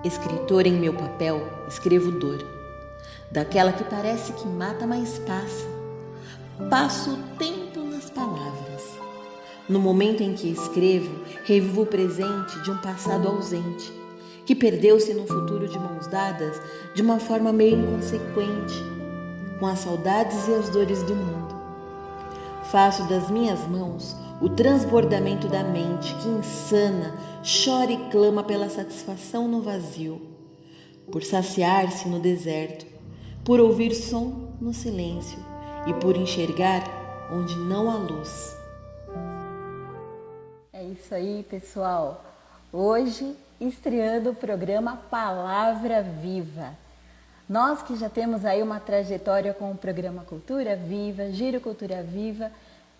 Escritor em meu papel, escrevo dor, daquela que parece que mata, mas passa. Passo o tempo nas palavras. No momento em que escrevo, revivo o presente de um passado ausente, que perdeu-se num futuro de mãos dadas de uma forma meio inconsequente, com as saudades e as dores do mundo. Faço das minhas mãos o transbordamento da mente que insana, chora e clama pela satisfação no vazio, por saciar-se no deserto, por ouvir som no silêncio e por enxergar onde não há luz. É isso aí, pessoal. Hoje, estreando o programa Palavra Viva. Nós que já temos aí uma trajetória com o programa Cultura Viva, Giro Cultura Viva,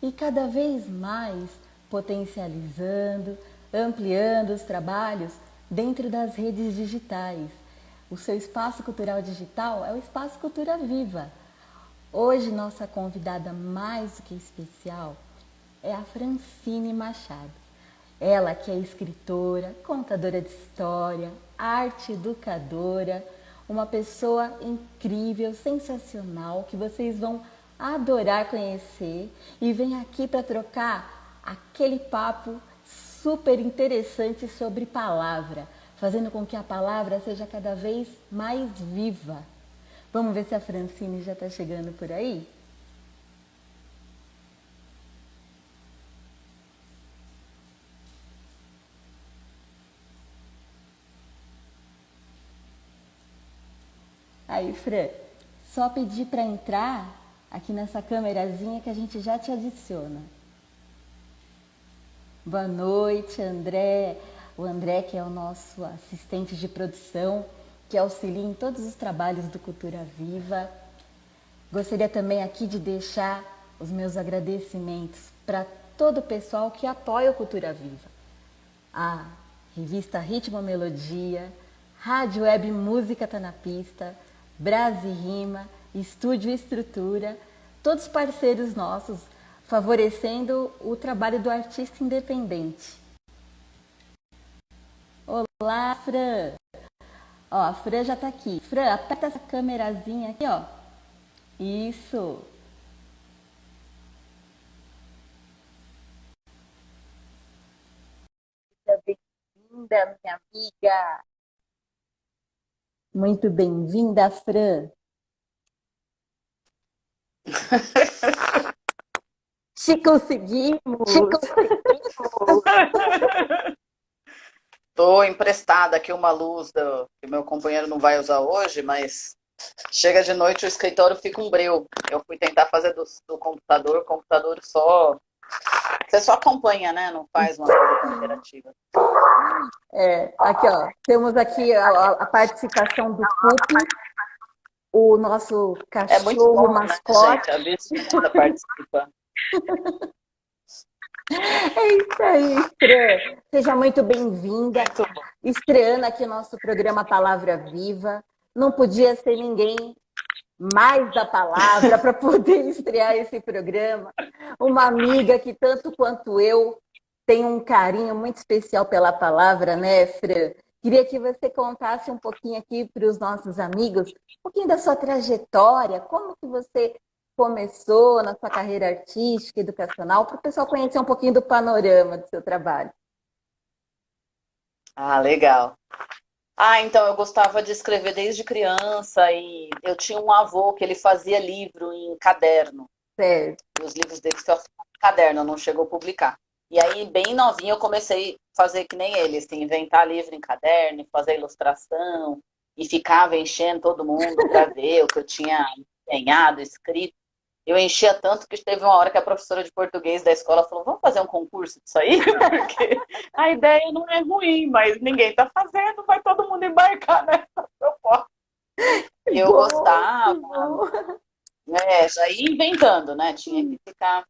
e cada vez mais potencializando, ampliando os trabalhos dentro das redes digitais. O seu espaço cultural digital é o Espaço Cultura Viva. Hoje, nossa convidada mais do que especial é a Francine Machado. Ela que é escritora, contadora de história, arte educadora, uma pessoa incrível, sensacional, que vocês vão adorar conhecer e vem aqui para trocar aquele papo super interessante sobre palavra, fazendo com que a palavra seja cada vez mais viva. Vamos ver se a Francine já está chegando por aí? Aí, Fran, só pedir para entrar aqui nessa câmerazinha que a gente já te adiciona. Boa noite, André. O André, que é o nosso assistente de produção, que auxilia em todos os trabalhos do Cultura Viva. Gostaria também aqui de deixar os meus agradecimentos para todo o pessoal que apoia o Cultura Viva. A revista Ritmo Melodia, Rádio Web Música Tá na Pista, Brasi Rima, Estúdio Estrutura, todos parceiros nossos, favorecendo o trabalho do artista independente. Olá, Fran! Ó, a Fran já tá aqui. Fran, aperta essa câmerazinha aqui, ó. Isso! Seja bem-vinda, minha amiga! Muito bem-vinda, Fran! Te conseguimos! Tô emprestada aqui uma luz que meu companheiro não vai usar hoje, mas chega de noite o escritório fica um breu. Eu fui tentar fazer do computador, o computador só... Você só acompanha, né? Não faz uma coisa interativa. Aqui, ó, temos aqui a participação do Pupi, o nosso cachorro É muito bom, mascote. né, gente? A Vitória participa. É isso aí, Fran. Seja muito bem-vinda. Estreando aqui o nosso programa Palavra Viva. Não podia ser ninguém mais da palavra para poder estrear esse programa. Uma amiga que, tanto quanto eu, tem um carinho muito especial pela palavra, né, Fran? Queria que você contasse um pouquinho aqui para os nossos amigos, um pouquinho da sua trajetória, como que você começou na sua carreira artística, educacional, para o pessoal conhecer um pouquinho do panorama do seu trabalho. Ah, legal. Então, eu gostava de escrever desde criança e eu tinha um avô que ele fazia livro em caderno. Certo. E os livros dele ficavam em caderno, não chegou a publicar. E aí, bem novinha, eu comecei a fazer que nem ele, assim, inventar livro em caderno, fazer ilustração, e ficava enchendo todo mundo para ver o que eu tinha desenhado, escrito. Eu enchia tanto que teve uma hora que a professora de português da escola falou, vamos fazer um concurso disso aí? Porque a ideia não é ruim, mas ninguém está fazendo, vai todo mundo embarcar nessa proposta. E eu gostava, já ia inventando, né? Tinha que ficar...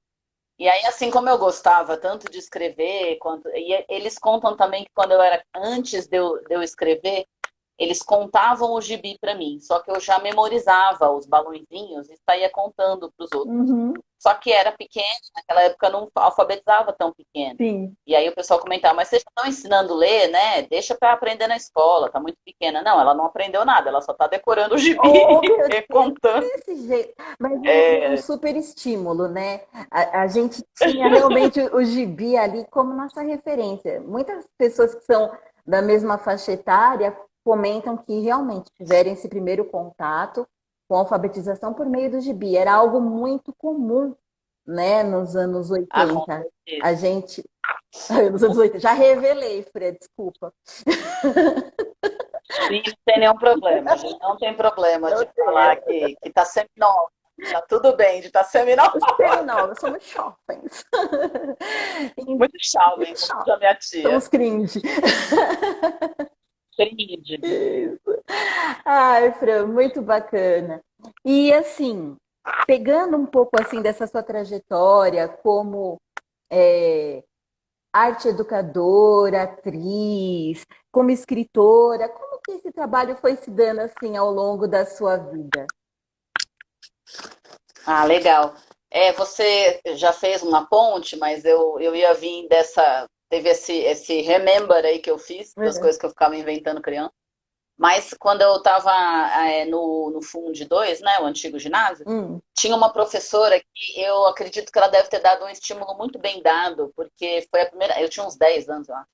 E aí, assim como eu gostava tanto de escrever, e eles contam também que quando eu era, antes de eu escrever, eles contavam o gibi para mim, só que eu já memorizava os balõezinhos e saía contando para os outros. Uhum. Só que era pequeno, naquela época não alfabetizava tão pequeno. Sim. E aí o pessoal comentava, mas vocês estão ensinando a ler, né? Deixa para aprender na escola, tá muito pequena. Não, ela não aprendeu nada, ela só tá decorando o gibi Oh, meu e Deus, contando. desse jeito. Mas um É, super estímulo, né? A gente tinha realmente o gibi ali como nossa referência. Muitas pessoas que são da mesma faixa etária comentam que realmente tiveram esse primeiro contato com a alfabetização por meio do gibi. Era algo muito comum, né, nos anos com 80. certeza. A gente. Nos anos 80. Já revelei, Fred, desculpa. Sim, não tem nenhum problema, a gente não tem problema Não de tem. falar que tá seminal. Tá tudo bem de estar seminal. Seminovos, somos jovens. Muito jovem, Muito como jovens. diz a minha tia. Somos cringe. Cringe. Isso. Ai, Fran, muito bacana. E assim, pegando um pouco assim dessa sua trajetória como é, arte educadora, atriz, como escritora, como que esse trabalho foi se dando assim ao longo da sua vida? Ah, legal. Você já fez uma ponte, mas eu ia vir dessa. Teve esse remember aí que eu fiz, das Uhum. coisas que eu ficava inventando criança. Mas quando eu estava no Fund 2, né, o antigo ginásio, Hum. tinha uma professora que eu acredito que ela deve ter dado um estímulo muito bem dado, porque foi a primeira. Eu tinha uns 10 anos, eu acho.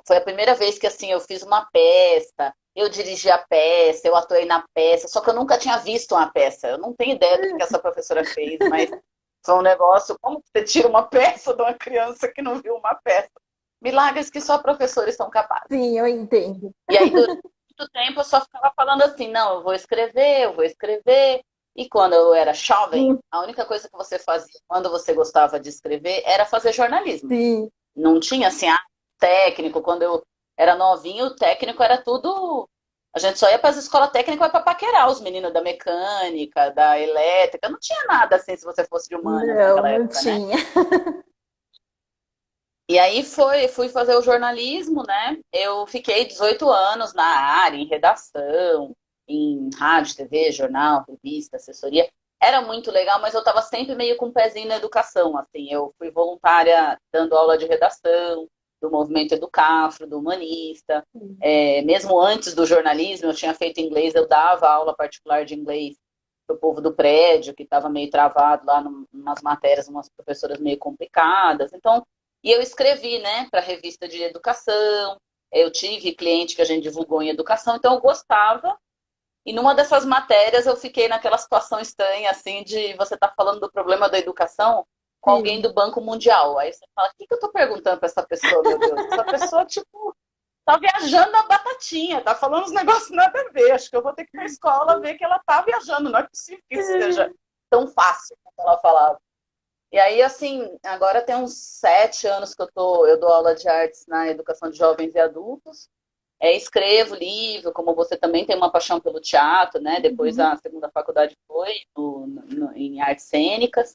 Foi a primeira vez que assim eu fiz uma peça, eu dirigi a peça, eu atuei na peça, só que eu nunca tinha visto uma peça. Eu não tenho ideia do que essa professora fez, mas foi um negócio, como você tira uma peça de uma criança que não viu uma peça? Milagres que só professores são capazes. Sim, eu entendo. E aí, durante muito tempo, eu só ficava falando assim, não, eu vou escrever, eu vou escrever. E quando eu era jovem, a única coisa que você fazia quando você gostava de escrever era fazer jornalismo. Sim. Não tinha assim, técnico. Quando eu era novinho, o técnico era tudo. A gente só ia para as escolas técnicas para paquerar os meninos da mecânica, da elétrica. Não tinha nada assim se você fosse de humanas Não, naquela não época, né? tinha. E aí fui fazer o jornalismo, né? Eu fiquei 18 anos na área, em redação, em rádio, TV, jornal, revista, assessoria. Era muito legal, mas eu estava sempre meio com um pezinho na educação, assim. Eu fui voluntária dando aula de redação, do movimento Educafro, do Humanista. Mesmo antes do jornalismo, eu tinha feito inglês, eu dava aula particular de inglês para o povo do prédio, que estava meio travado lá umas matérias, umas professoras meio complicadas. Então, e eu escrevi, né, para a revista de educação. Eu tive cliente que a gente divulgou em educação, então eu gostava. E numa dessas matérias eu fiquei naquela situação estranha, assim, de você estar falando do problema da educação com alguém Sim. do Banco Mundial. Aí você fala, o que eu estou perguntando para essa pessoa, meu Deus? Essa pessoa, tipo, tá viajando na batatinha, tá falando uns negócios nada a ver. Acho que eu vou ter que ir para a escola ver que ela tá viajando. Não é possível que isso seja tão fácil como ela falava. E aí, assim, agora tem uns 7 anos que eu dou aula de artes na educação de jovens e adultos. Escrevo livro, como você também tem uma paixão pelo teatro, né? Depois Uhum. a segunda faculdade foi em artes cênicas.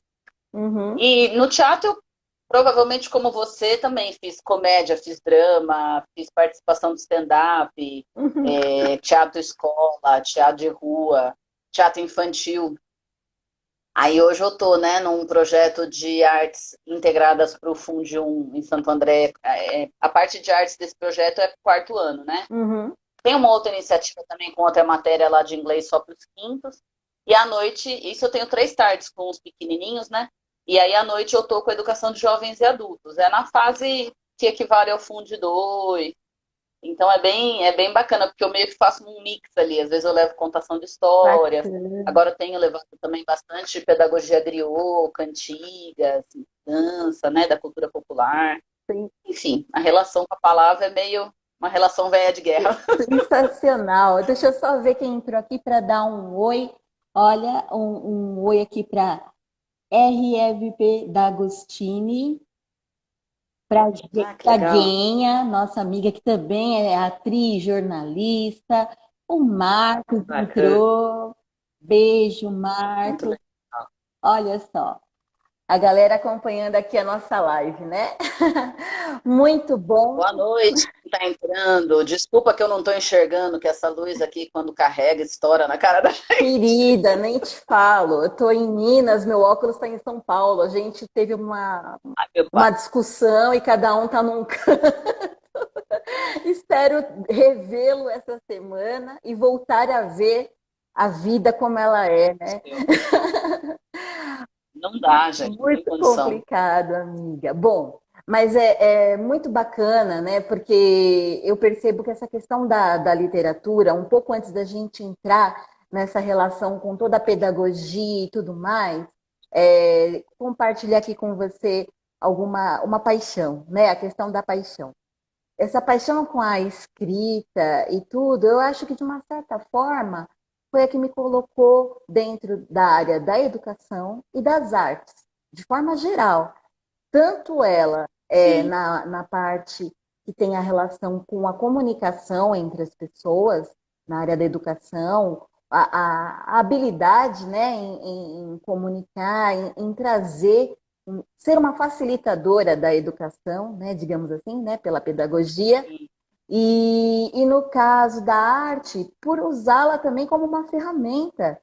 Uhum. E no teatro, eu, provavelmente como você, também fiz comédia, fiz drama, fiz participação do stand-up, Uhum. teatro escola, teatro de rua, teatro infantil. Aí hoje eu tô, né, num projeto de artes integradas para o Fundium em Santo André. A parte de artes desse projeto é pro quarto ano, né? Uhum. Tem uma outra iniciativa também com outra matéria lá de inglês só para os quintos. E à noite, isso eu tenho 3 tardes com os pequenininhos, né? E aí à noite eu tô com a educação de jovens e adultos. É na fase que equivale ao Fundo 2. Então é bem bacana, porque eu meio que faço um mix ali. Às vezes eu levo contação de histórias. Bacana. Agora eu tenho levado também bastante pedagogia griot, cantigas, dança, né, da cultura popular. Sim. Enfim, a relação com a palavra é meio uma relação velha de guerra. Sensacional. Deixa eu só ver quem entrou aqui para dar um oi. Olha, um oi aqui para RFP D'Agostini, para Ah, que legal. Guenha, nossa amiga que também é atriz, jornalista. O Marcos Bacana. entrou. Beijo, Muito Marcos. legal. Olha só. A galera acompanhando aqui a nossa live, né? Muito bom. Boa noite. tá entrando. Desculpa que eu não tô enxergando, que essa luz aqui, quando carrega, estoura na cara da gente. Querida, nem te falo. Eu tô em Minas, meu óculos está em São Paulo. A gente teve Ai, meu pai. uma discussão e cada um tá num canto. Espero revê-lo essa semana e voltar a ver a vida como ela é, né? Não dá, gente, não tem Muito condição. complicado, amiga. Bom, mas é muito bacana, né? Porque eu percebo que essa questão da literatura, um pouco antes da gente entrar nessa relação com toda a pedagogia e tudo mais, compartilhar aqui com você uma paixão, né? A questão da paixão. Essa paixão com a escrita e tudo, eu acho que de uma certa forma foi a que me colocou dentro da área da educação e das artes, de forma geral. Tanto ela Sim, na parte que tem a relação com a comunicação entre as pessoas, na área da educação, a habilidade, né, em comunicar, em trazer, ser uma facilitadora da educação, né, digamos assim, né, pela pedagogia, sim, e no caso da arte, por usá-la também como uma ferramenta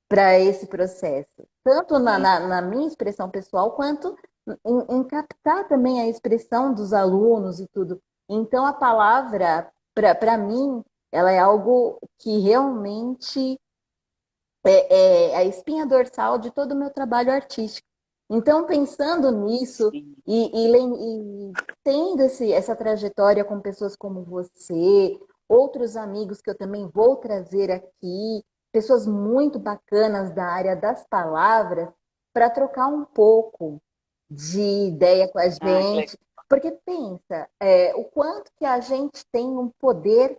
para esse processo, tanto sim. na minha expressão pessoal, quanto em captar também a expressão dos alunos e tudo. Então, a palavra, para mim, ela é algo que realmente é a espinha dorsal de todo o meu trabalho artístico. Então, pensando nisso Sim. e tendo essa trajetória com pessoas como você, outros amigos que eu também vou trazer aqui, pessoas muito bacanas da área das palavras, para trocar um pouco de ideia com a Ah, que legal. gente. Porque pensa, o quanto que a gente tem um poder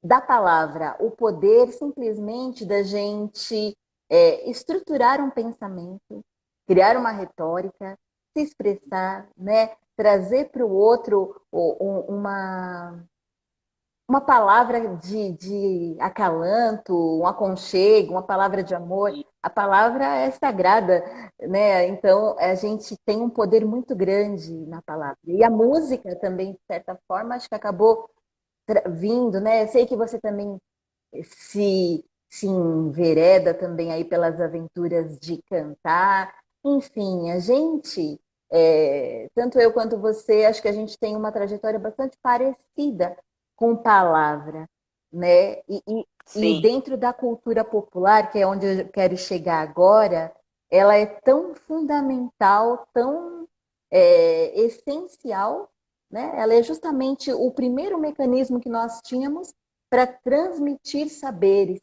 da palavra, o poder simplesmente da gente estruturar um pensamento, criar uma retórica, se expressar, né? Trazer para o outro uma palavra de acalanto, um aconchego, uma palavra de amor. A palavra é sagrada, né? Então a gente tem um poder muito grande na palavra. E a música também, de certa forma, acho que acabou vindo, né? Eu sei que você também se envereda também aí pelas aventuras de cantar. Enfim, a gente, tanto eu quanto você, acho que a gente tem uma trajetória bastante parecida com palavra, né? E Sim, dentro da cultura popular, que é onde eu quero chegar agora, ela é tão fundamental, tão essencial, né? Ela é justamente o primeiro mecanismo que nós tínhamos para transmitir saberes.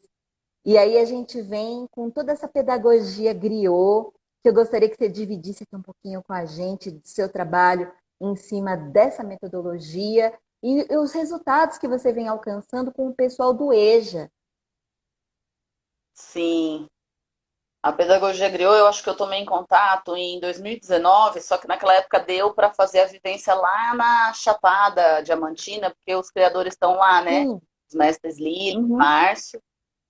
E aí a gente vem com toda essa pedagogia griot, que eu gostaria que você dividisse aqui um pouquinho com a gente do seu trabalho em cima dessa metodologia e os resultados que você vem alcançando com o pessoal do EJA. sim. A pedagogia griot, eu acho que eu tomei em contato em 2019, só que naquela época deu para fazer a vivência lá na Chapada Diamantina, porque os criadores estão lá, né? Sim. Os mestres Lírio, Uhum. Márcio.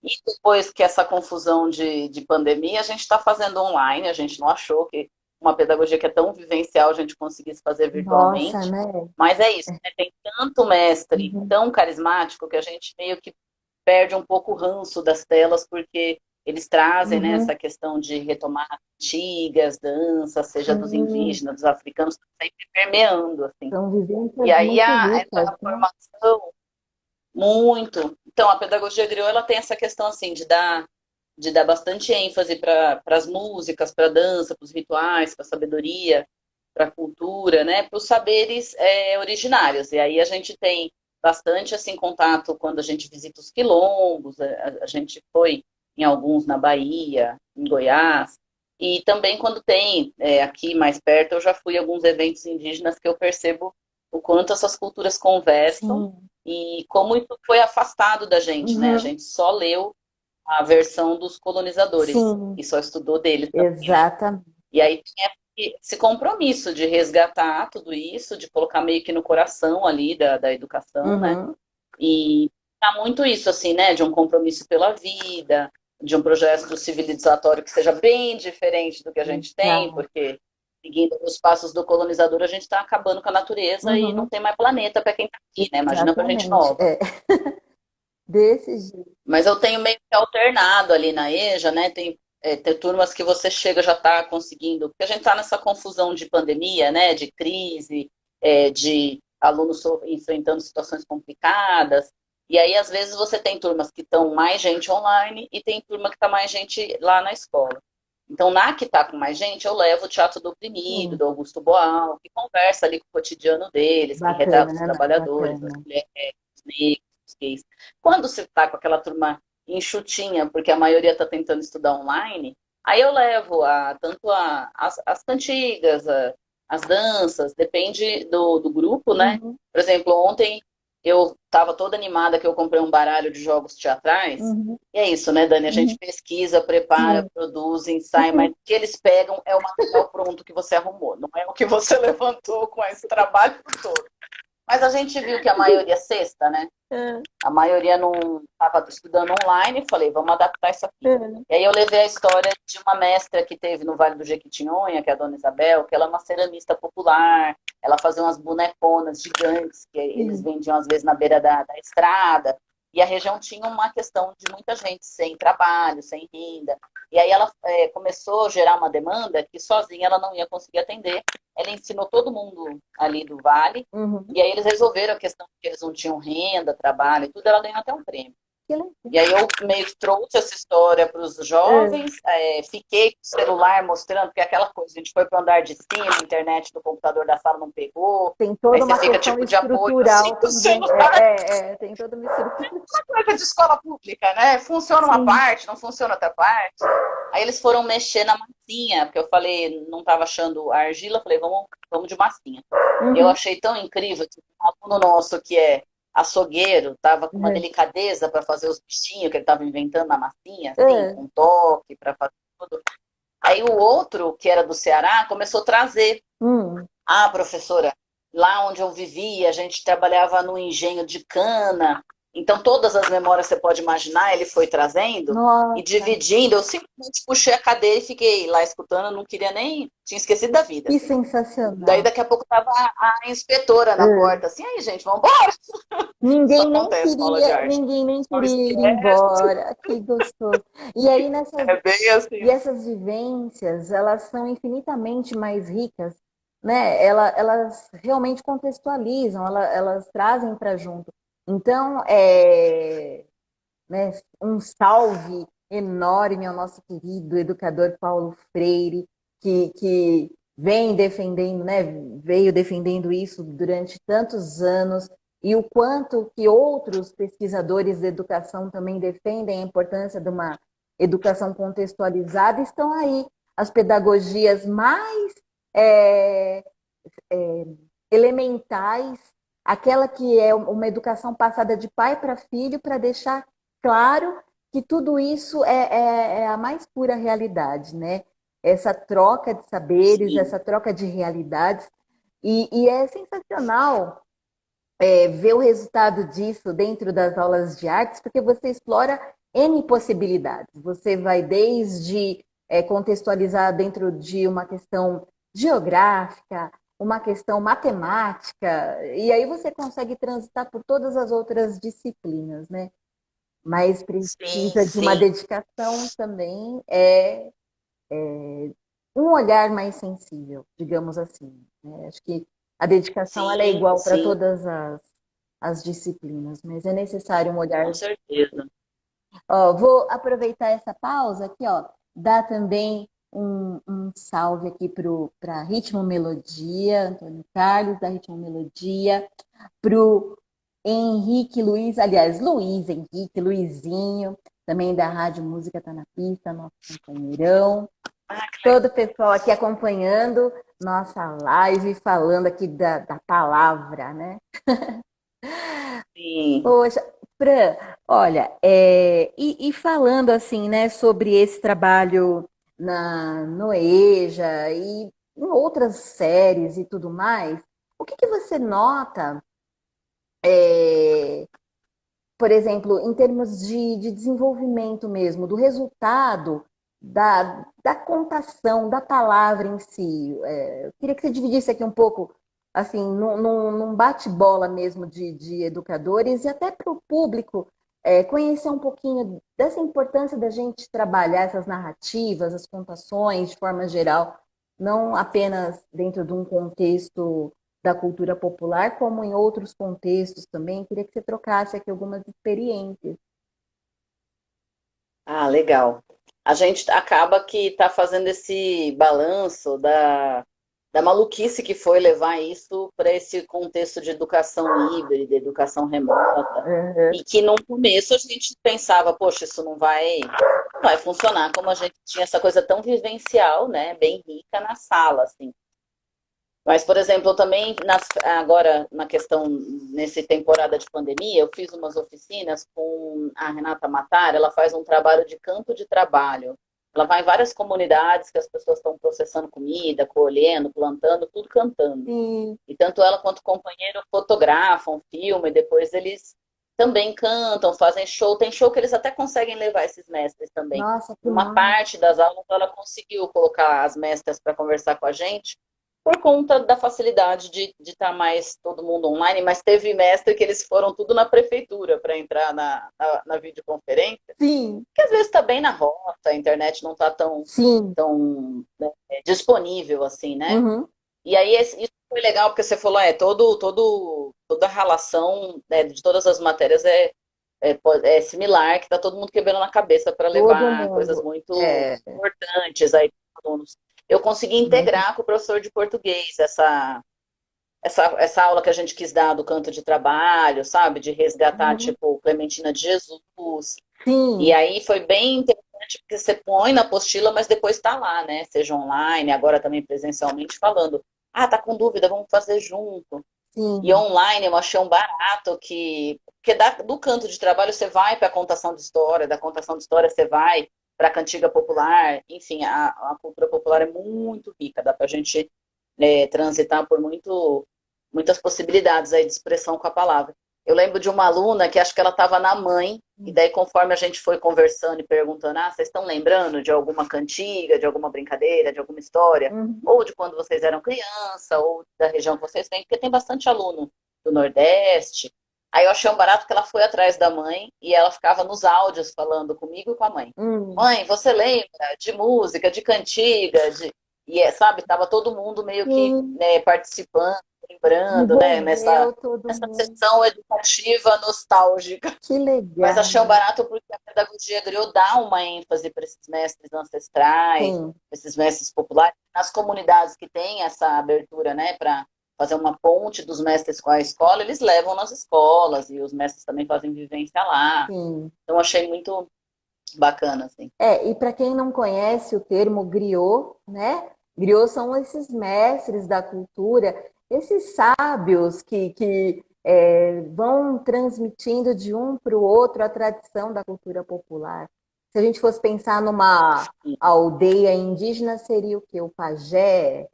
E depois que essa confusão de pandemia, a gente está fazendo online, a gente não achou que uma pedagogia que é tão vivencial a gente conseguisse fazer Nossa, virtualmente. né? Mas é isso, né? Tem tanto mestre Uhum. tão carismático que a gente meio que perde um pouco o ranço das telas, porque eles trazem, né, Uhum. essa questão de retomar antigas danças, seja dos Sim. indígenas, dos africanos, sempre permeando, assim. São E vivências aí muito ricas, essa né? formação, muito. Então, a pedagogia griot, ela tem essa questão, assim, de dar bastante ênfase para as músicas, para a dança, para os rituais, para a sabedoria, para a cultura, né, para os saberes originários. E aí a gente tem bastante assim contato quando a gente visita os quilombos, a gente foi em alguns na Bahia, em Goiás, e também quando tem aqui mais perto, eu já fui a alguns eventos indígenas que eu percebo o quanto essas culturas conversam Sim. e como isso foi afastado da gente, né? A Uhum. gente só leu a versão dos colonizadores Sim, e só estudou deles também, né? exatamente. E aí tem esse compromisso de resgatar tudo isso, de colocar meio que no coração ali da educação, né? Uhum. E tá muito isso, assim, né? De um compromisso pela vida, de um projeto civilizatório que seja bem diferente do que a gente tem, Exato. porque seguindo os passos do colonizador, a gente está acabando com a natureza e não Uhum, tem mais planeta para quem está aqui, né? Imagina para gente exatamente. nova. Desse jeito. Mas eu tenho meio que alternado ali na EJA, né? Tem turmas que você chega já está conseguindo, porque a gente está nessa confusão de pandemia, né? De crise, de alunos enfrentando situações complicadas. E aí, às vezes, você tem turmas que estão mais gente online e tem turma que está mais gente lá na escola. Então, na que está com mais gente, eu levo o Teatro do Oprimido, Sim, do Augusto Boal, que conversa ali com o cotidiano deles, que retrata bacana, os né? Não, trabalhadores, as bacana. mulheres, os negros, os gays. Quando você está com aquela turma enxutinha, porque a maioria está tentando estudar online, aí eu levo tanto as cantigas, as danças, depende do grupo, né? Uhum, Por exemplo, ontem eu estava toda animada que eu comprei um baralho de jogos teatrais. uhum, E é isso, né, Dani? A gente uhum. pesquisa, prepara, Sim. produz, ensaia, mas o que eles pegam é o material pronto que você arrumou, não é o que você levantou com esse trabalho todo. Mas a gente viu que a maioria sexta, né? É, A maioria não estava estudando online, falei, vamos adaptar isso aqui. é. E aí eu levei a história de uma mestra que teve no Vale do Jequitinhonha, que é a Dona Isabel, que ela é uma ceramista popular, ela fazia umas boneconas gigantes, que eles Sim. vendiam às vezes na beira da estrada, e a região tinha uma questão de muita gente sem trabalho, sem renda. E aí ela começou a gerar uma demanda que sozinha ela não ia conseguir atender. Ela ensinou todo mundo ali do Vale, Uhum. e aí eles resolveram a questão de que eles não tinham renda, trabalho e tudo, ela ganhou até um prêmio. Que legal. E aí eu meio que trouxe essa história para os É, jovens, fiquei com o celular mostrando, porque aquela coisa, a gente foi para o andar de cima, a internet do computador da sala não pegou, tem aí toda você uma fica questão tipo de apoio assim estrutural com o também. celular, Tem toda uma estrutura. coisa de escola pública, né? Funciona uma Sim. parte, não funciona outra parte. Aí eles foram mexer na massinha, porque eu falei, não estava achando a argila, falei, vamos de massinha. Eu Uhum. achei tão incrível que um aluno nosso que é açougueiro estava com uma É. delicadeza para fazer os bichinhos que ele estava inventando na massinha, assim, É. com toque para fazer tudo. Aí o outro, que era do Ceará, começou a trazer. Hum. Ah, professora, lá onde eu vivia, a gente trabalhava no engenho de cana. Então, todas as memórias que você pode imaginar, ele foi trazendo e Nossa, dividindo. Eu simplesmente puxei a cadeira e fiquei lá escutando, eu não queria nem. Tinha esquecido da vida, que assim. Daí, sensacional. daqui a pouco, tava a inspetora na É. porta, assim, aí, gente, vamos embora. Isso acontece na aula de arte. Ninguém nem Não queria ir esquece, embora. Que gostoso. E aí é bem e assim. essas vivências, elas são infinitamente mais ricas, né? Elas realmente contextualizam, elas trazem para junto. Então, né, um salve enorme ao nosso querido educador Paulo Freire, que vem defendendo, né, veio defendendo isso durante tantos anos, e o quanto que outros pesquisadores de educação também defendem a importância de uma educação contextualizada, estão aí as pedagogias mais é, elementais, aquela que é uma educação passada de pai para filho, para deixar claro que tudo isso é a mais pura realidade, né? Essa troca de saberes, Sim, essa troca de realidades. E é sensacional ver o resultado disso dentro das aulas de artes, porque você explora N possibilidades. Você vai desde contextualizar dentro de uma questão geográfica, uma questão matemática, e aí você consegue transitar por todas as outras disciplinas, né? Mas sim, precisa de uma sim. dedicação também, um olhar mais sensível, digamos assim, né? Acho que a dedicação ela é Sim, igual para sim, todas as disciplinas, mas é necessário um com olhar. certeza. Ó, vou aproveitar essa pausa aqui, ó, dar também um salve aqui para Ritmo Melodia, Antônio Carlos da Ritmo Melodia, pro Henrique Luiz, aliás, Luiz Henrique, Luizinho, também da Rádio Música Tá na Pista, nosso companheirão. Ah, Todo o pessoal aqui acompanhando nossa live, falando aqui da palavra, né? sim. Poxa, Fran, olha, e falando assim, né, sobre esse trabalho no EJA e em outras séries e tudo mais, o que você nota, por exemplo, em termos de desenvolvimento mesmo, do resultado da contação, da palavra em si. Eu queria que você dividisse aqui um pouco, assim, num bate-bola mesmo de educadores e até para o público conhecer um pouquinho dessa importância da gente trabalhar essas narrativas, as contações de forma geral, não apenas dentro de um contexto da cultura popular, como em outros contextos também. Queria que você trocasse aqui algumas experiências. Ah, legal. A gente acaba que está fazendo esse balanço da maluquice que foi levar isso para esse contexto de educação híbrida, educação remota, Uhum. e que no começo a gente pensava, poxa, isso não vai funcionar como a gente tinha essa coisa tão vivencial, né, bem rica na sala, assim. Mas, por exemplo, eu também, agora, na questão, nessa temporada de pandemia, eu fiz umas oficinas com a Renata Matar, ela faz um trabalho de campo de trabalho. Ela vai em várias comunidades que as pessoas estão processando comida, colhendo, plantando, tudo cantando. Sim. E tanto ela quanto o companheiro fotografam, filmam, e depois eles também cantam, fazem show. Tem show que eles até conseguem levar esses mestres também. Nossa, que Uma massa. parte das aulas ela conseguiu colocar as mestras para conversar com a gente, por conta da facilidade de estar mais todo mundo online, mas teve mestre que eles foram tudo na prefeitura para entrar na videoconferência, Sim, que às vezes está bem na rota, a internet não está sim. tão né, disponível assim, né? Uhum. E aí isso foi legal, porque você falou, toda a relação né, de todas as matérias é similar, que está todo mundo quebrando na cabeça para Todo levar coisas mundo. muito importantes aí para os alunos. Eu consegui Muito. integrar com o professor de português essa aula que a gente quis dar do canto de trabalho, sabe? De resgatar, Uhum. tipo, Clementina de Jesus. E Sim, aí foi bem interessante, porque você põe na apostila, mas depois está lá, né? Seja online, agora também presencialmente, falando. Ah, tá com dúvida, vamos fazer junto. E sim, online eu achei um barato porque do canto de trabalho você vai para a contação de história, da contação de história você vai para a cantiga popular, enfim, a cultura popular é muito rica, dá para a gente transitar por muitas possibilidades aí de expressão com a palavra. Eu lembro de uma aluna que acho que ela estava na mãe, e daí conforme a gente foi conversando e perguntando, vocês estão lembrando de alguma cantiga, de alguma brincadeira, de alguma história? uhum, Ou de quando vocês eram criança, ou da região que vocês vêm, porque tem bastante aluno do Nordeste. Aí eu achei um barato que ela foi atrás da mãe e ela ficava nos áudios falando comigo e com a mãe. uhum. Mãe, você lembra de música, de cantiga, sabe, tava todo mundo meio que Sim, né, participando, lembrando, né, envolveu todo nessa mundo. sessão educativa nostálgica. Que Mas achei um legal. barato porque a pedagogia griot dá uma ênfase para esses mestres ancestrais, Sim, esses mestres populares, nas comunidades que têm essa abertura, né, para fazer uma ponte dos mestres com a escola, eles levam nas escolas e os mestres também fazem vivência lá. sim. Então achei muito bacana, assim. E para quem não conhece o termo griot, né? Griot são esses mestres da cultura, esses sábios que vão transmitindo de um para o outro a tradição da cultura popular. Se a gente fosse pensar numa aldeia indígena, seria o quê? O pajé?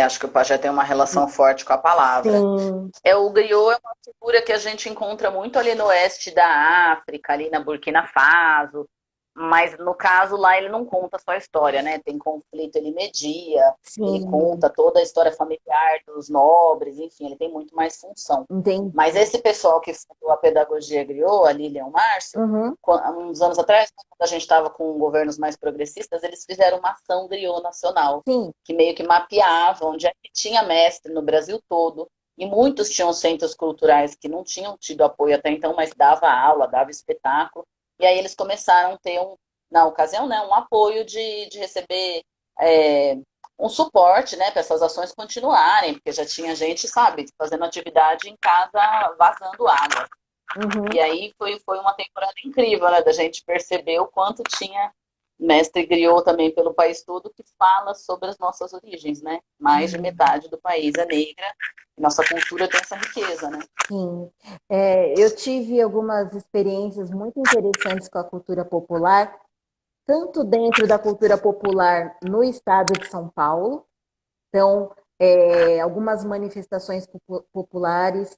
Acho que o pajé tem uma relação forte com a palavra. Sim, O griot é uma figura que a gente encontra muito ali no oeste da África, ali na Burkina Faso, mas no caso lá ele não conta só a história, né? Tem conflito, ele media, ele sim, conta toda a história familiar dos nobres, enfim, ele tem muito mais função. entendi. Mas esse pessoal que fundou a pedagogia griot, a Lilian Márcio, Uhum, há uns anos atrás, quando a gente estava com governos mais progressistas, eles fizeram uma ação griot nacional, sim, que meio que mapeava onde é que tinha mestre no Brasil todo, e muitos tinham centros culturais que não tinham tido apoio até então, mas dava aula, dava espetáculo. E aí eles começaram a ter, na ocasião, né, um apoio de receber um suporte né, para essas ações continuarem, porque já tinha gente, sabe, fazendo atividade em casa, vazando água. uhum, E aí foi uma temporada incrível, né, da gente perceber o quanto tinha mestre griot também pelo país todo que fala sobre as nossas origens, né? Mais de metade do país é negra e nossa cultura tem essa riqueza, né? sim. Eu tive algumas experiências muito interessantes com a cultura popular, tanto dentro da cultura popular no estado de São Paulo, então, algumas manifestações populares,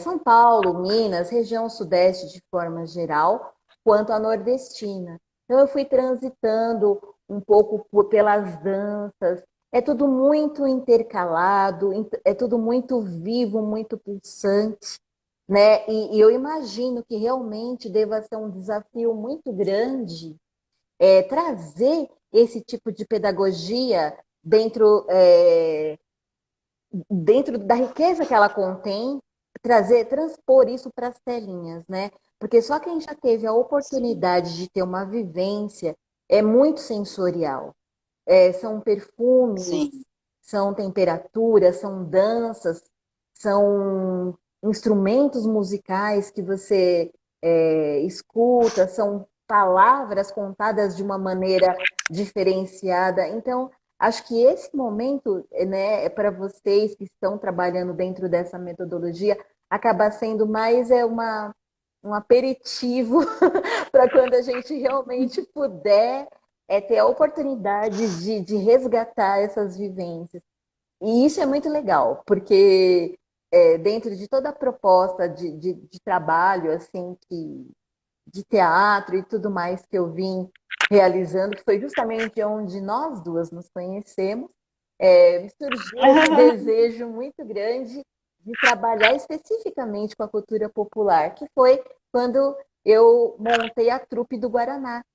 São Paulo, Minas, região sudeste de forma geral, quanto a nordestina. Então eu fui transitando um pouco pelas danças. É tudo muito intercalado, é tudo muito vivo, muito pulsante, né? E eu imagino que realmente deva ser um desafio muito grande trazer esse tipo de pedagogia dentro da riqueza que ela contém, transpor isso para as telinhas, né? Porque só quem já teve a oportunidade de ter uma vivência é muito sensorial. São perfumes, Sim. são temperaturas, são danças, são instrumentos musicais que você escuta, são palavras contadas de uma maneira diferenciada. Então, acho que esse momento, né, para vocês que estão trabalhando dentro dessa metodologia, acaba sendo mais um aperitivo para quando a gente realmente puder ter a oportunidade de resgatar essas vivências. E isso é muito legal, porque dentro de toda a proposta de trabalho, assim, de teatro e tudo mais que eu vim realizando, que foi justamente onde nós duas nos conhecemos, me surgiu esse desejo muito grande de trabalhar especificamente com a cultura popular, que foi quando eu montei a trupe do Guaraná.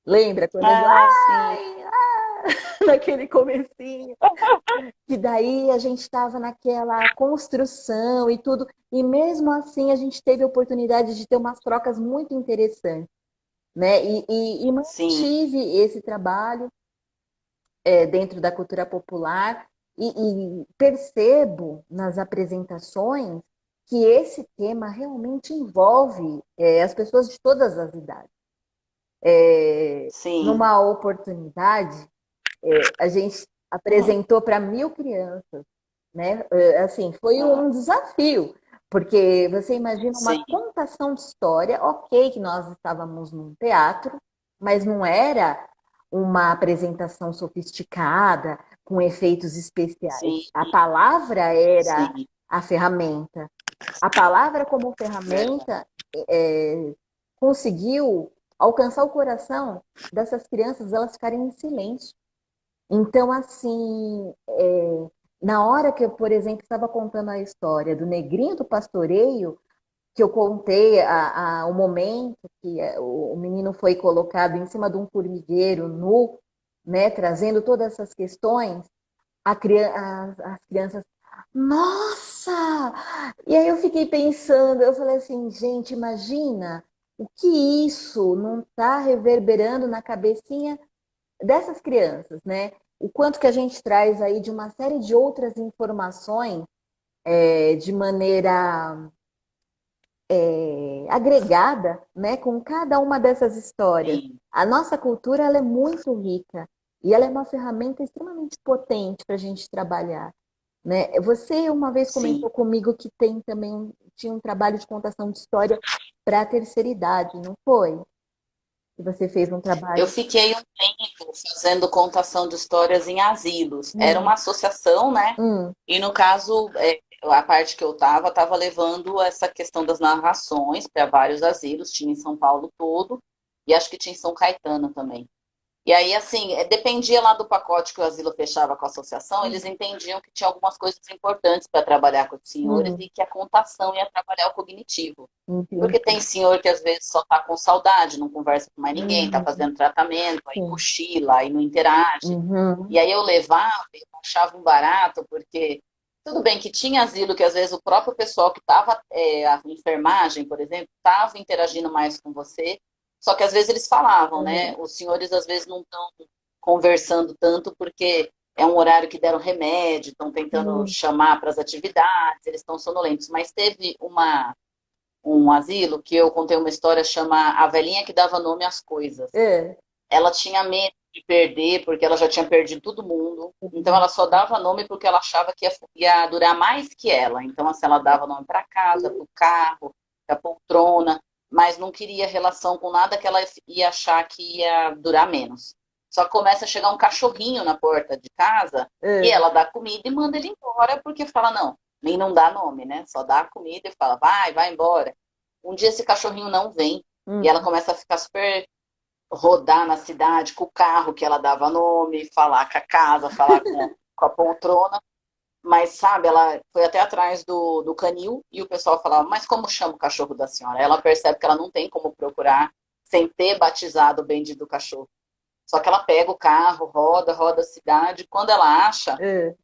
Lembra quando eu Ah, sim. naquele comecinho? Que daí a gente estava naquela construção e tudo, e mesmo assim a gente teve a oportunidade de ter umas trocas muito interessantes, né? E Sim. mantive esse trabalho dentro da cultura popular e percebo nas apresentações que esse tema realmente envolve as pessoas de todas as idades. Sim. Numa oportunidade, a gente apresentou para 1.000 crianças, né? Assim, foi um desafio, porque você imagina uma Sim. contação de história, ok, que nós estávamos num teatro, mas não era uma apresentação sofisticada, com efeitos especiais. Sim. A palavra era Sim. a ferramenta. A palavra como Verdade. ferramenta conseguiu alcançar o coração dessas crianças, elas ficarem em silêncio. Então, assim, na hora que eu, por exemplo, estava contando a história do Negrinho do Pastoreio, que eu contei o momento que o menino foi colocado em cima de um formigueiro nu, né, trazendo todas essas questões, as crianças, nossa! E aí eu fiquei pensando, eu falei assim, gente, imagina o que isso não está reverberando na cabecinha dessas crianças, né? O quanto que a gente traz aí de uma série de outras informações de maneira agregada, né, com cada uma dessas histórias. Sim. A nossa cultura ela é muito rica e ela é uma ferramenta extremamente potente para a gente trabalhar, né? Você uma vez Sim. comentou comigo que tinha um trabalho de contação de história para a terceira idade, não foi? Que você fez um Eu trabalho. fiquei um tempo fazendo contação de histórias em asilos. Era Hum, uma associação, né? hum, E no caso, a parte que eu estava levando essa questão das narrações para vários asilos, tinha em São Paulo todo, e acho que tinha em São Caetano também. E aí, assim, dependia lá do pacote que o asilo fechava com a associação, eles entendiam que tinha algumas coisas importantes para trabalhar com os senhores hum, e que a contação ia trabalhar o cognitivo. entendi. Porque tem senhor que às vezes só tá com saudade, não conversa com mais ninguém, tá Uhum, fazendo tratamento, aí sim. cochila, aí não interage. Uhum, E aí eu levava, eu achava um barato, porque tudo bem que tinha asilo que às vezes o próprio pessoal que estava, a enfermagem, por exemplo, estava interagindo mais com você, só que às vezes eles falavam, né? uhum, Os senhores às vezes não estão conversando tanto porque é um horário que deram remédio, estão tentando sim. chamar para as atividades, eles estão sonolentos. Mas teve um asilo que eu contei uma história chama A Velhinha que Dava Nome às Coisas. É. Ela tinha medo de perder porque ela já tinha perdido todo mundo. Então ela só dava nome porque ela achava que ia durar mais que ela. Então assim, ela dava nome para casa, para o carro, para a poltrona, mas não queria relação com nada que ela ia achar que ia durar menos. Só que começa a chegar um cachorrinho na porta de casa e É. ela dá comida e manda ele embora porque fala não, nem não dá nome, né? Só dá comida e fala vai embora. Um dia esse cachorrinho não vem e ela Uhum. começa a ficar super rodar na cidade com o carro que ela dava nome, falar com a casa, falar com a poltrona. Mas, sabe, ela foi até atrás do canil e o pessoal falava, mas como chama o cachorro da senhora? Ela percebe que ela não tem como procurar sem ter batizado o bendito do cachorro. Só que ela pega o carro, roda a cidade. Quando ela acha,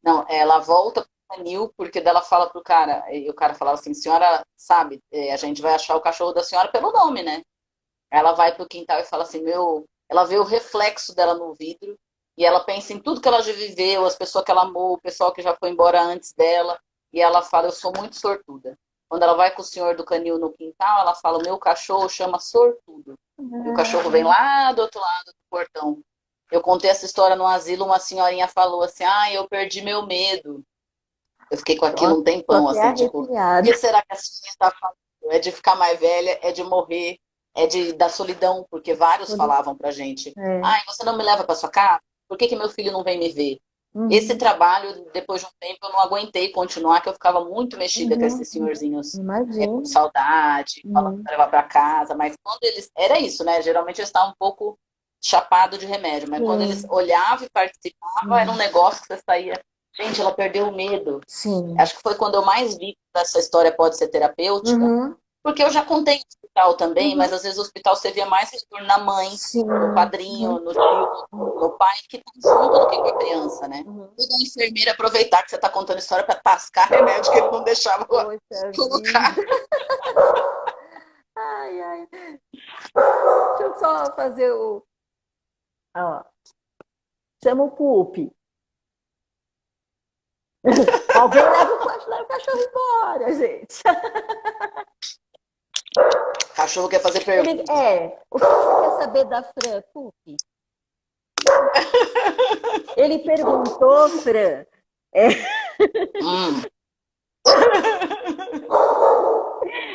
não, ela volta pro canil, porque dela fala pro cara, e o cara falava assim, senhora, sabe, a gente vai achar o cachorro da senhora pelo nome, né? Ela vai pro quintal e fala assim, ela vê o reflexo dela no vidro e ela pensa em tudo que ela já viveu, as pessoas que ela amou, o pessoal que já foi embora antes dela, e ela fala, eu sou muito sortuda. Quando ela vai com o senhor do canil no quintal, ela fala, meu cachorro chama Sortudo. E o cachorro vem lá do outro lado do portão. Eu contei essa história no asilo, uma senhorinha falou assim, eu perdi meu medo. Eu fiquei com aquilo um tempão, assim, tipo, o que será que a senhora está falando? É de ficar mais velha, é de morrer, da solidão, porque vários falavam pra gente, você não me leva pra sua casa? Por que meu filho não vem me ver? Esse trabalho, depois de um tempo, eu não aguentei continuar, que eu ficava muito mexida com esses senhorzinhos com saudade, falando pra levar pra casa, mas quando eles... Era isso, né? Geralmente eles estavam um pouco chapados de remédio, mas quando eles olhavam e participavam, era um negócio que você saía... Gente, ela perdeu o medo. Sim. Acho que foi quando eu mais vi que essa história pode ser terapêutica, porque eu já contei no hospital também, mas às vezes no hospital você via mais retorno na mãe, no padrinho, no tio, no pai, que tá junto do que com a criança, né? Toda enfermeira aproveitar que você tá contando história para tascar remédio que ele não deixava colocar. Ai. Deixa eu só fazer o... Chama o Pupi. Alguém leva o cachorro embora, gente. O cachorro quer fazer pergunta. O que você quer saber da Fran, Pupi? Ele perguntou, Fran.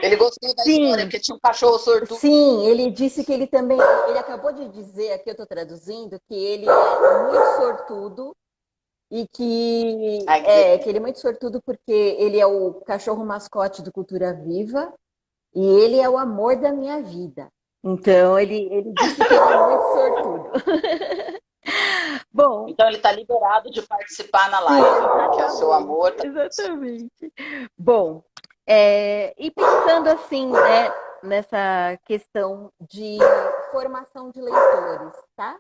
Ele gostou da história, porque tinha um cachorro sortudo. Sim, ele disse que ele também... Ele acabou de dizer, aqui eu estou traduzindo, que ele é muito sortudo. E que ele é muito sortudo porque ele é o cachorro mascote do Cultura Viva e ele é o amor da minha vida. Então, ele disse que ele é muito sortudo. Bom, então, ele está liberado de participar na live, que é o seu amor. Exatamente. Bom, e pensando assim, né, nessa questão de formação de leitores, tá?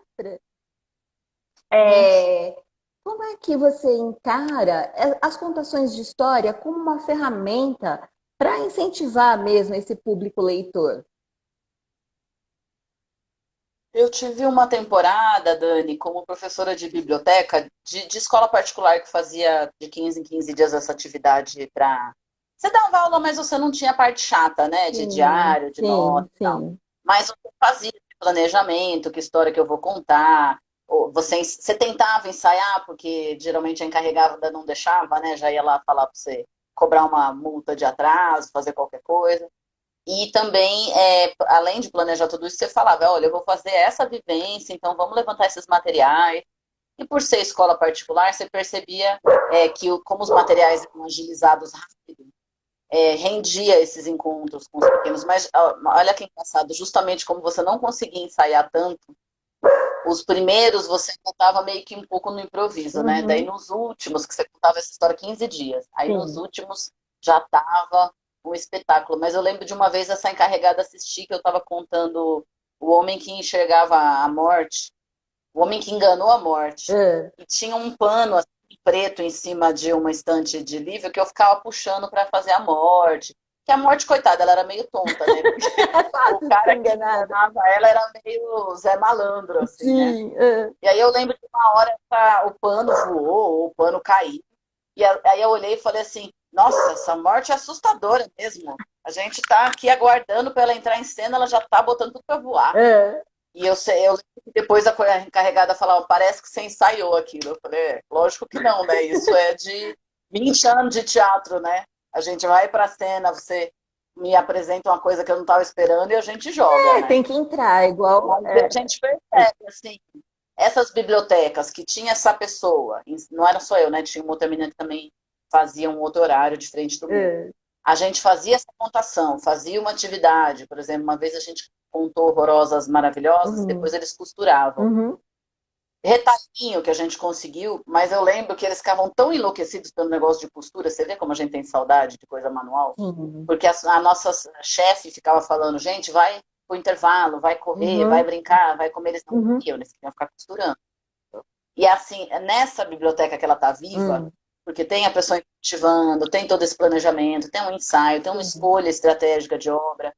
Como é que você encara as contações de história como uma ferramenta para incentivar mesmo esse público leitor? Eu tive uma temporada, Dani, como professora de biblioteca, de escola particular, que fazia de 15 em 15 dias essa atividade para... Você dava aula, mas você não tinha a parte chata, né? De diário, de nota e tal. Mas você fazia planejamento, que história que eu vou contar... Você tentava ensaiar, porque geralmente a encarregada não deixava, né? Já ia lá falar para você cobrar uma multa de atraso, fazer qualquer coisa. E também, além de planejar tudo isso, você falava, olha, eu vou fazer essa vivência, então vamos levantar esses materiais. E por ser escola particular, você percebia que como os materiais eram agilizados rápido, rendia esses encontros com os pequenos. Mas olha que engraçado, justamente como você não conseguia ensaiar tanto, os primeiros você contava meio que um pouco no improviso, né? Daí nos últimos, que você contava essa história 15 dias. Aí nos últimos já tava um espetáculo. Mas eu lembro de uma vez essa encarregada assistir que eu tava contando o homem que enxergava a morte, o homem que enganou a morte. E tinha um pano assim, preto em cima de uma estante de livro que eu ficava puxando para fazer a morte. Que a morte, coitada, ela era meio tonta, né? Porque o cara que enganava ela era meio Zé Malandro, assim, né? E aí eu lembro que uma hora o pano voou, o pano caiu. E aí eu olhei e falei assim, nossa, essa morte é assustadora mesmo. A gente tá aqui aguardando para ela entrar em cena, ela já tá botando tudo para voar. E eu lembro que depois a encarregada falava, parece que você ensaiou aquilo. Eu falei, lógico que não, né? Isso é de 20 anos de teatro, né? A gente vai pra cena, você me apresenta uma coisa que eu não estava esperando e a gente joga, né? Tem que entrar, igual... Mas a gente percebe, assim, essas bibliotecas que tinha essa pessoa, não era só eu, né? Tinha uma outra menina que também fazia um outro horário diferente do meu. a gente fazia essa contação, fazia uma atividade. Por exemplo, uma vez a gente contou horrorosas maravilhosas, Uhum. depois eles costuravam. Uhum. Retalhinho que a gente conseguiu, mas eu lembro que eles ficavam tão enlouquecidos pelo negócio de costura. Você vê como a gente tem saudade de coisa manual? Sim. Porque a nossa chefe ficava falando, gente, vai pro intervalo, vai correr, vai Uhum. brincar, vai comer. Eles não Uhum. queriam, eles queriam ficar costurando. E assim, nessa biblioteca que ela está viva, Uhum. porque tem a pessoa incentivando, tem todo esse planejamento, tem um ensaio, tem uma Sim. escolha estratégica de obra.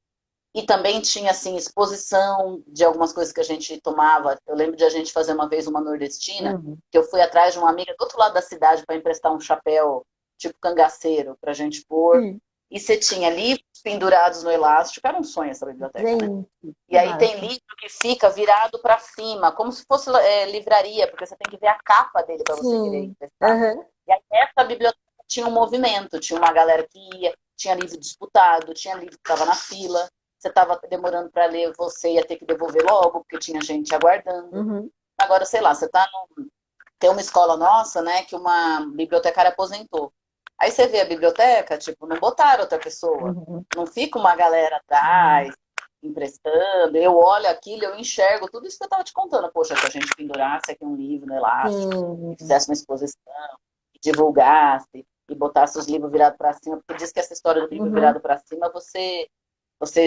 E também tinha, assim, exposição de algumas coisas que a gente tomava. Eu lembro de a gente fazer uma vez uma nordestina, Uhum. que eu fui atrás de uma amiga do outro lado da cidade para emprestar um chapéu, tipo cangaceiro, para a gente pôr. Sim. E você tinha livros pendurados no elástico. Era um sonho essa biblioteca, né? Gente, E que aí tem massa. livro que fica virado para cima, como se fosse livraria, porque você tem que ver a capa dele para você querer Sim. emprestar. Aham. E aí essa biblioteca tinha um movimento, tinha uma galera que ia, tinha livro disputado, tinha livro que estava na fila, você estava demorando para ler, você ia ter que devolver logo, porque tinha gente aguardando. Uhum. Agora, sei lá, você tá no... Tem uma escola nossa, né, que uma bibliotecária aposentou. Aí você vê a biblioteca, tipo, não botaram outra pessoa. Uhum. Não fica uma galera atrás, emprestando. Eu olho aquilo, eu enxergo tudo isso que eu estava te contando. Poxa, se a gente pendurasse aqui um livro no elástico, e Sim. fizesse uma exposição, e divulgasse, e botasse os livros virados para cima, porque diz que essa história do livro Uhum. virado para cima, você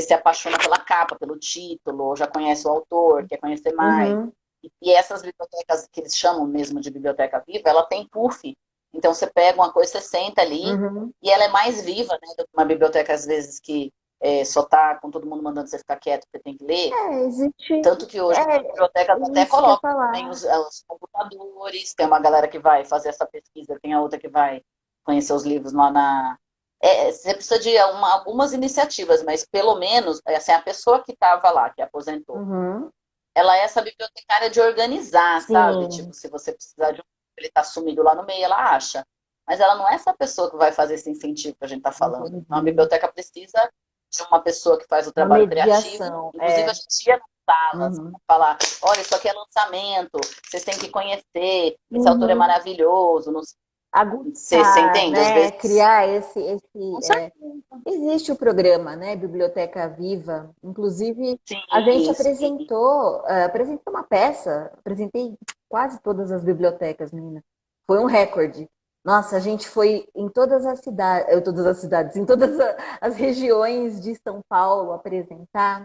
se apaixona pela capa, pelo título, já conhece o autor, quer conhecer mais. Uhum. E essas bibliotecas que eles chamam mesmo de biblioteca viva, ela tem puff. Então você pega uma coisa, você senta ali Uhum. e ela é mais viva, né, do que uma biblioteca às vezes que só tá com todo mundo mandando você ficar quieto, você tem que ler. Tanto que hoje as bibliotecas até Isso que eu ia colocam também falar. os computadores, tem uma galera que vai fazer essa pesquisa, tem a outra que vai conhecer os livros lá na. Você precisa de algumas iniciativas, mas pelo menos assim, a pessoa que estava lá, que aposentou, Uhum. ela é essa bibliotecária de organizar, sabe? Sim. Tipo, se você precisar de um, ele está sumido lá no meio, ela acha. Mas ela não é essa pessoa que vai fazer esse incentivo que a gente está falando. Então, a Entendi. biblioteca precisa de uma pessoa que faz o Uma trabalho criativo. mediação. Inclusive, a É. gente ia nas salas Uhum. falar: olha, isso aqui é lançamento, vocês têm que conhecer, esse autor é Uhum. maravilhoso. Não... Você Aguçar, entende? Às né? vezes. Criar Com certeza. existe o programa, né? Biblioteca Viva. Inclusive, a gente Sim, sim. apresentou uma peça, apresentei quase todas as bibliotecas, menina. Foi um recorde. Nossa, a gente foi em todas as cidades, em as regiões de São Paulo apresentar.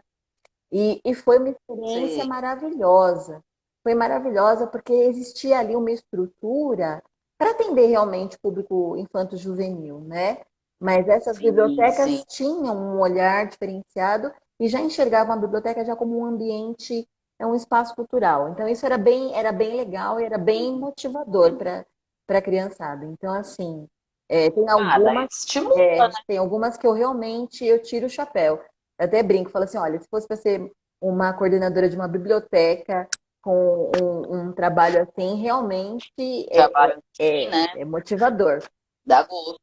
E foi uma experiência Sim, maravilhosa. Foi maravilhosa porque existia ali uma estrutura para atender realmente o público infanto-juvenil, né? Mas essas sim, sim. bibliotecas tinham um olhar diferenciado e já enxergavam a biblioteca já como um ambiente, um espaço cultural. Então isso era bem legal e era bem motivador para a criançada. Então assim, Ah, daí estimula, né? tem algumas que eu tiro o chapéu. Eu até brinco, falo assim, olha, se fosse para ser uma coordenadora de uma biblioteca com um trabalho assim, realmente Trabalho assim, né? é motivador. Dá gosto.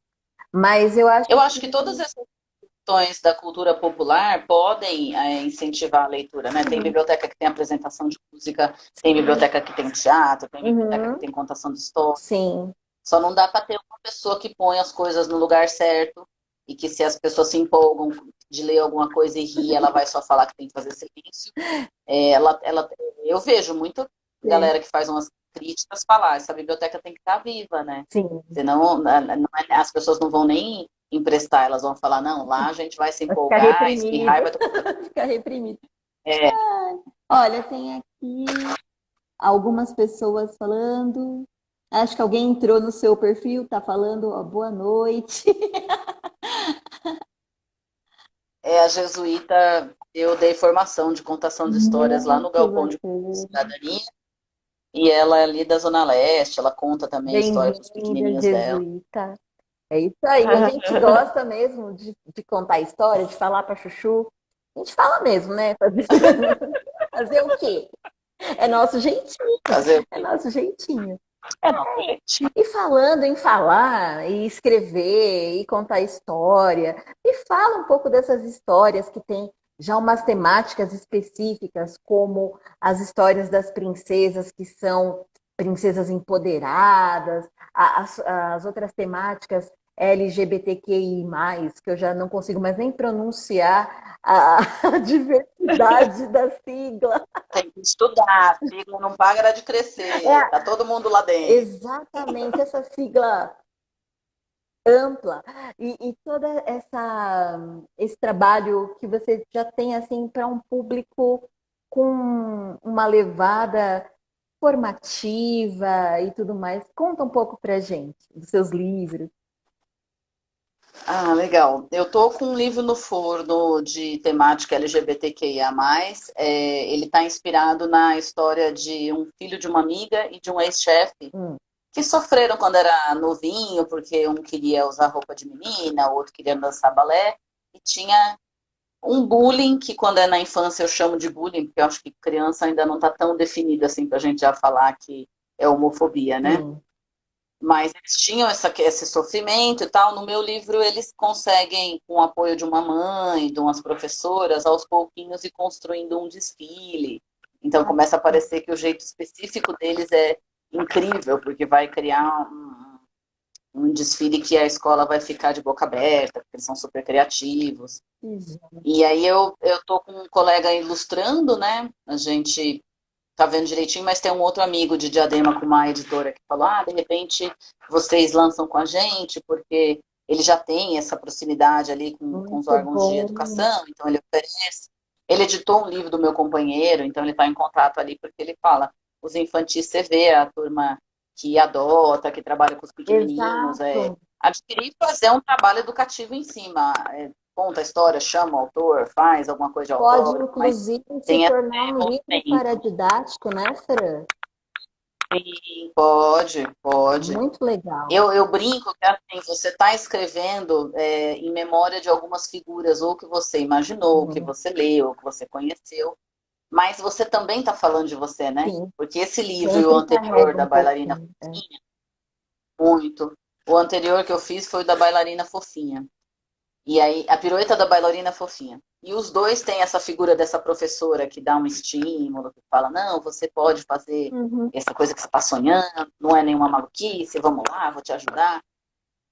Mas eu acho Eu acho que todas que essas questões da cultura popular podem incentivar a leitura, né? Tem sim, biblioteca que tem apresentação de música, tem biblioteca que tem teatro, tem biblioteca que uhum, tem contação de história. sim, Só não dá para ter uma pessoa que põe as coisas no lugar certo e que se as pessoas se empolgam de ler alguma coisa e rir, ela vai só falar que tem que fazer silêncio. Eu vejo muita sim, galera que faz umas críticas falar, essa biblioteca tem que estar viva, né? sim. Senão as pessoas não vão nem emprestar, elas vão falar, não, lá a gente vai se Vai ficar empolgar, espirrar e reprimido, vai tomar. vai ficar reprimido. É, Olha, tem aqui algumas pessoas falando. Acho que alguém entrou no seu perfil, tá falando, ó, boa noite. a jesuíta, eu dei formação de contação de histórias lá no Muito Galpão de bacana. Cidadania, e ela é ali da Zona Leste, ela conta também a história para os Bem-vinda, pequenininhos dela. jesuíta. É isso aí. A gente gosta mesmo de contar história, de falar para chuchu. A gente fala mesmo, né? Fazer o quê? É nosso jeitinho. Fazer o É quê? nosso jeitinho. É, não, gente. E falando em falar, e escrever, e contar história, e fala um pouco dessas histórias que tem já umas temáticas específicas, como as histórias das princesas que são princesas empoderadas, as outras temáticas LGBTQI+, que eu já não consigo mais nem pronunciar a diversidade da sigla. Tem que estudar, a sigla não para de crescer, tá todo mundo lá dentro. Exatamente, essa sigla ampla e toda esse trabalho que você já tem assim para um público com uma levada formativa e tudo mais. Conta um pouco pra gente dos seus livros. Ah, legal. Eu tô com um livro no forno de temática LGBTQIA+. Ele está inspirado na história de um filho de uma amiga e de um ex-chefe Hum. que sofreram quando era novinho, porque um queria usar roupa de menina, o outro queria dançar balé, e tinha um bullying, que quando é na infância eu chamo de bullying, porque eu acho que criança ainda não está tão definido assim para a gente já falar que é homofobia, né? Sim. Mas eles tinham esse sofrimento e tal. No meu livro, eles conseguem, com o apoio de uma mãe, de umas professoras, aos pouquinhos ir construindo um desfile. Então começa a parecer que o jeito específico deles é incrível, porque vai criar um desfile que a escola vai ficar de boca aberta, porque eles são super criativos. E aí eu tô com um colega ilustrando, né? A gente tá vendo direitinho, mas tem um outro amigo de Diadema com uma editora que falou, de repente vocês lançam com a gente, porque ele já tem essa proximidade ali com os Muito órgãos de bom. educação, então ele oferece. Ele editou um livro do meu companheiro, então ele está em contato ali, porque ele fala, os infantis você vê a turma que adota, que trabalha com os pequenininhos, Exato. adquirir e fazer um trabalho educativo em cima. Conta a história, chama o autor, faz alguma coisa de Pode, autógrafo, mas inclusive, se tem esse tornar um livro movimento. paradidático, né, Fran? Sim, pode, pode. Muito legal. Eu brinco que assim, você está escrevendo em memória de algumas figuras, ou que você imaginou, que você leu, que você conheceu, mas você também está falando de você, né? Sim, Porque esse livro e o sempre anterior carrega da um bailarina pouquinho. fofinha, muito. O anterior que eu fiz foi o da bailarina fofinha. E aí, a pirueta da bailarina fofinha. E os dois têm essa figura dessa professora que dá um estímulo, que fala, não, você pode fazer Uhum. essa coisa que você está sonhando, não é nenhuma maluquice, vamos lá, vou te ajudar.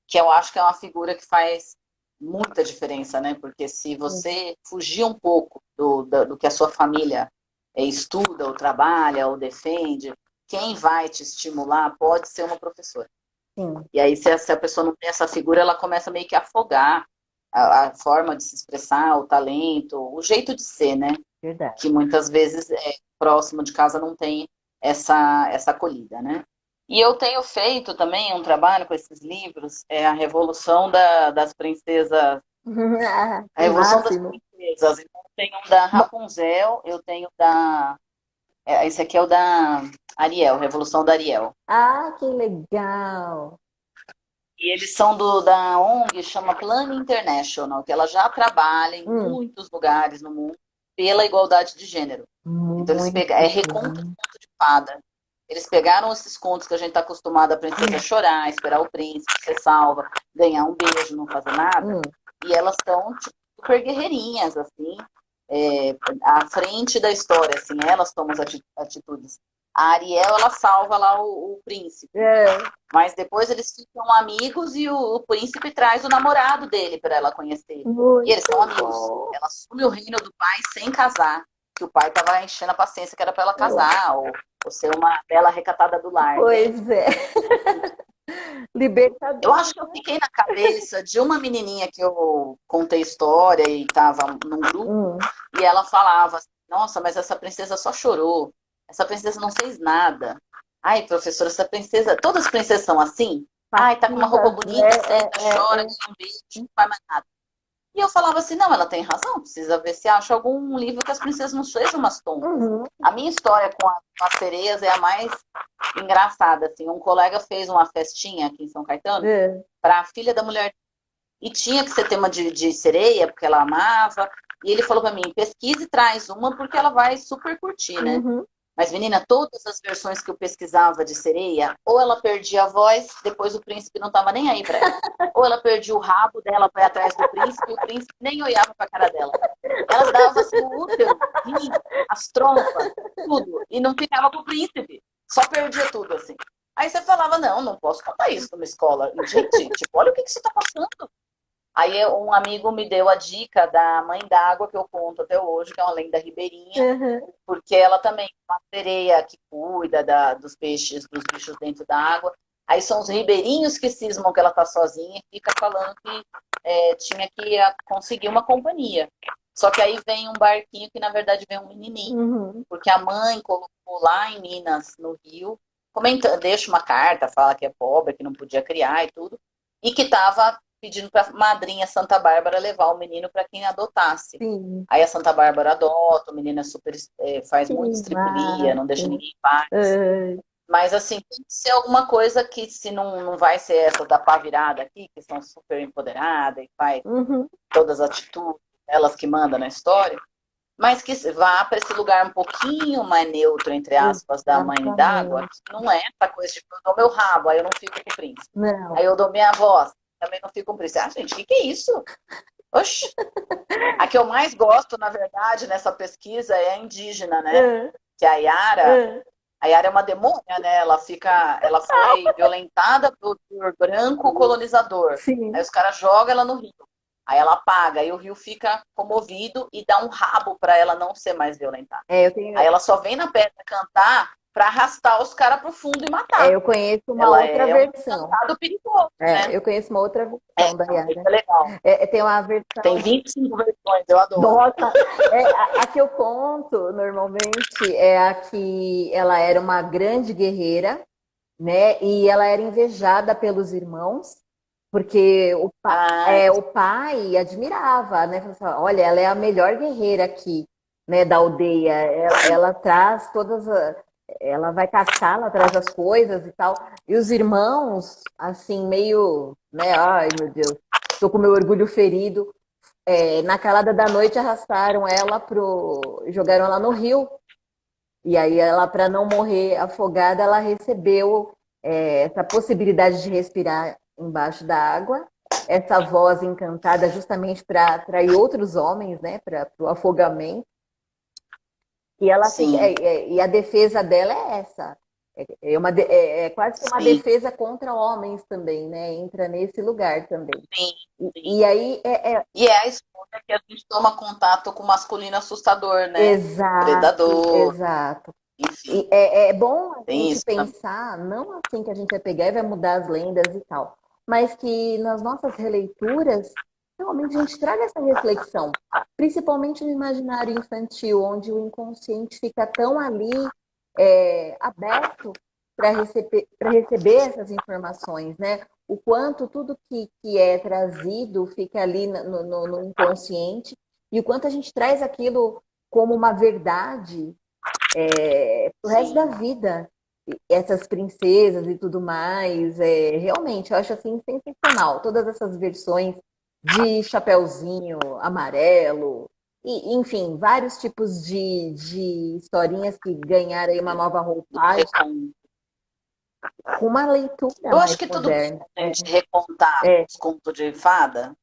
Que eu acho que é uma figura que faz muita diferença, né? Porque se você fugir um pouco do que a sua família estuda, ou trabalha, ou defende, quem vai te estimular pode ser uma professora. Sim, E aí, se a pessoa não tem essa figura, ela começa meio que a afogar a forma de se expressar, o talento, o jeito de ser, né? verdade. Que muitas vezes próximo de casa não tem essa acolhida, né? E eu tenho feito também um trabalho com esses livros, a Revolução das Princesas. A Que Revolução das máximo. Princesas. Então, eu tenho da Rapunzel, eu tenho da. Esse aqui é o da Ariel, Revolução da Ariel. Ah, que legal. E eles são da ONG, chama Plan International, que ela já trabalha em muitos lugares no mundo pela igualdade de gênero. Então eles Muito pegaram, reconto bom. de fada. Eles pegaram esses contos que a gente está acostumado a princesa chorar, esperar o príncipe, ser salva, ganhar um beijo, não fazer nada. E elas estão tipo, super guerreirinhas, assim, à frente da história, assim, elas tomam as atitudes. A Ariel, ela salva lá o príncipe. Mas depois eles ficam amigos e o príncipe traz o namorado dele para ela conhecer. Muito E eles são amigos. bom. Ela assume o reino do pai sem casar. Que o pai estava enchendo a paciência que era para ela casar, ou ser uma bela recatada do lar. Pois é. Libertador. Eu acho que eu fiquei na cabeça de uma menininha que eu contei história e estava num grupo, e ela falava assim, nossa, mas essa princesa só chorou. Essa princesa não fez nada. Ai, professora, essa princesa... Todas as princesas são assim? Ai, tá com uma roupa bonita, senta, chora, ganha um beijo, não faz mais nada. E eu falava assim, não, ela tem razão, precisa ver se acha algum livro que as princesas não sejam umas tontas. A minha história com as sereias é a mais engraçada, assim. Um colega fez uma festinha aqui em São Caetano para a filha da mulher e tinha que ser tema de sereia, porque ela amava. E ele falou para mim, pesquise e traz uma, porque ela vai super curtir, né? Mas, menina, todas as versões que eu pesquisava de sereia, ou ela perdia a voz, depois o príncipe não tava nem aí pra ela. Ou ela perdia o rabo dela pra ir atrás do príncipe, e o príncipe nem olhava pra cara dela. Ela dava assim, o útero, as trompas, tudo. E não ficava com o príncipe. Só perdia tudo, assim. Aí você falava, não posso contar isso numa escola. E, gente, tipo, olha o que você tá passando. Aí um amigo me deu a dica da mãe d'água, que eu conto até hoje, que é uma lenda ribeirinha, Uhum. porque ela também é uma sereia que cuida dos peixes, dos bichos dentro da água. Aí são os ribeirinhos que cismam que ela tá sozinha e fica falando que tinha que conseguir uma companhia. Só que aí vem um barquinho que na verdade vem um menininho, Uhum. porque a mãe colocou lá em Minas, no Rio, comenta, deixa uma carta, fala que é pobre, que não podia criar e tudo, e que estava pedindo para a madrinha Santa Bárbara levar o menino para quem adotasse. Sim, Aí a Santa Bárbara adota, o menino é super, faz que muito estripulia, não deixa massa. ninguém em paz. Ah, Mas assim, tem que ser alguma coisa que se não vai ser essa da pá virada aqui, que são super empoderadas e faz uhum. todas as atitudes, elas que mandam na história, mas que vá para esse lugar um pouquinho mais neutro, entre aspas, da mãe d'água, Exatamente. que não é essa coisa tipo, eu dou meu rabo, aí eu não fico com o príncipe. Não. Aí eu dou minha voz, também não fico com o príncipe. Ah, gente, o que é isso? Oxi! A que eu mais gosto, na verdade, nessa pesquisa é a indígena, né? Ah, Que é a Yara. ah. A Yara é uma demônia, né? Ela foi violentada por branco colonizador. Aí Sim. os caras jogam ela no rio. Aí ela apaga, aí o rio fica comovido e dá um rabo para ela não ser mais violentada. Eu tenho, Aí ela só vem na pedra cantar para arrastar os caras pro fundo e matar. eu conheço uma Ela outra é um versão. encantado perigoso, né? Eu conheço uma outra versão da Então, isso Yara. é legal. Tem uma Tem versão. 25 versões, eu adoro. Nossa, a que eu conto normalmente é a que ela era uma grande guerreira, né? E ela era invejada pelos irmãos, porque Ai, o pai admirava, né? Falava assim, olha, ela é a melhor guerreira aqui, né, da aldeia. Ela traz ela vai caçar, ela traz as coisas e tal. E os irmãos, assim, meio, né? Ai, meu Deus, tô com meu orgulho ferido. Na calada da noite arrastaram ela jogaram ela no rio. E aí ela, para não morrer afogada, ela recebeu essa possibilidade de respirar embaixo da água, essa voz encantada justamente para atrair outros homens, né, para o afogamento. E ela fica, sim, e a defesa dela é essa. É quase que uma sim, defesa contra homens também, né? Entra nesse lugar também. sim, sim. E aí E é a escolha que a gente toma contato com o masculino assustador, né? exato, Predador, exato. enfim, E é bom a tem gente isso também. pensar, não assim que a gente vai pegar e vai mudar as lendas e tal, mas que nas nossas releituras, realmente a gente traga essa reflexão, principalmente no imaginário infantil, onde o inconsciente fica tão ali aberto para receber essas informações, né? O quanto tudo que é trazido fica ali no inconsciente e o quanto a gente traz aquilo como uma verdade pro resto da Sim, vida. Essas princesas e tudo mais, realmente, eu acho assim sensacional. Todas essas versões de Chapeuzinho Amarelo, e, enfim, vários tipos de historinhas que ganharam aí uma nova tudo roupagem, reconto. com uma leitura Eu mais acho que tudo bem moderna. a gente recontar É, os contos de fada.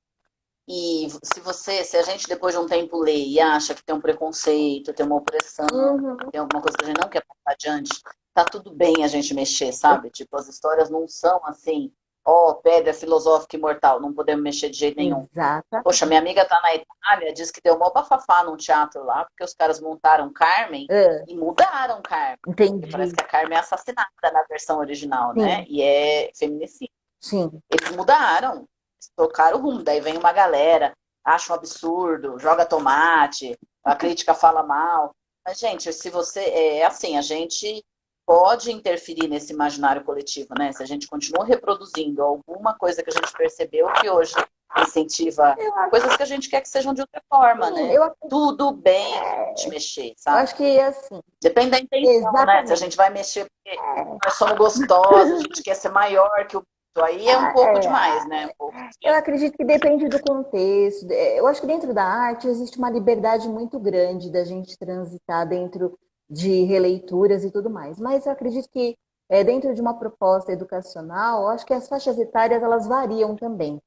E se a gente depois de um tempo lê e acha que tem um preconceito, tem uma opressão, uhum, tem alguma coisa que a gente não quer passar adiante, tá tudo bem a gente mexer, sabe? Tipo, as histórias não são assim, ó, pedra filosófica imortal, não podemos mexer de jeito nenhum. Poxa, exatamente. minha amiga tá na Itália, diz que deu mó bafafá num teatro lá, porque os caras montaram Carmen É, e mudaram Carmen. Porque parece entendi. que a Carmen é assassinada na versão original, né? Sim, E é feminicídio. sim. Eles mudaram, eles trocaram o rumo. Daí vem uma galera, acha um absurdo, joga tomate, a crítica fala mal. Mas, gente, se você. É assim, a gente pode interferir nesse imaginário coletivo, né? Se a gente continua reproduzindo alguma coisa que a gente percebeu que hoje incentiva Eu acho, coisas que a gente quer que sejam de outra forma, sim, né? Tudo bem a gente mexer, eu sabe? acho que assim, Depende da intenção, né? Se a exatamente. gente vai mexer porque nós somos gostosas, a gente quer ser maior que o outro, aí é um pouco demais, né? Um pouco Eu de... acredito que depende do contexto. Eu acho que dentro da arte existe uma liberdade muito grande da gente transitar dentro de releituras e tudo mais. Mas eu acredito que dentro de uma proposta educacional, eu acho que as faixas etárias elas variam também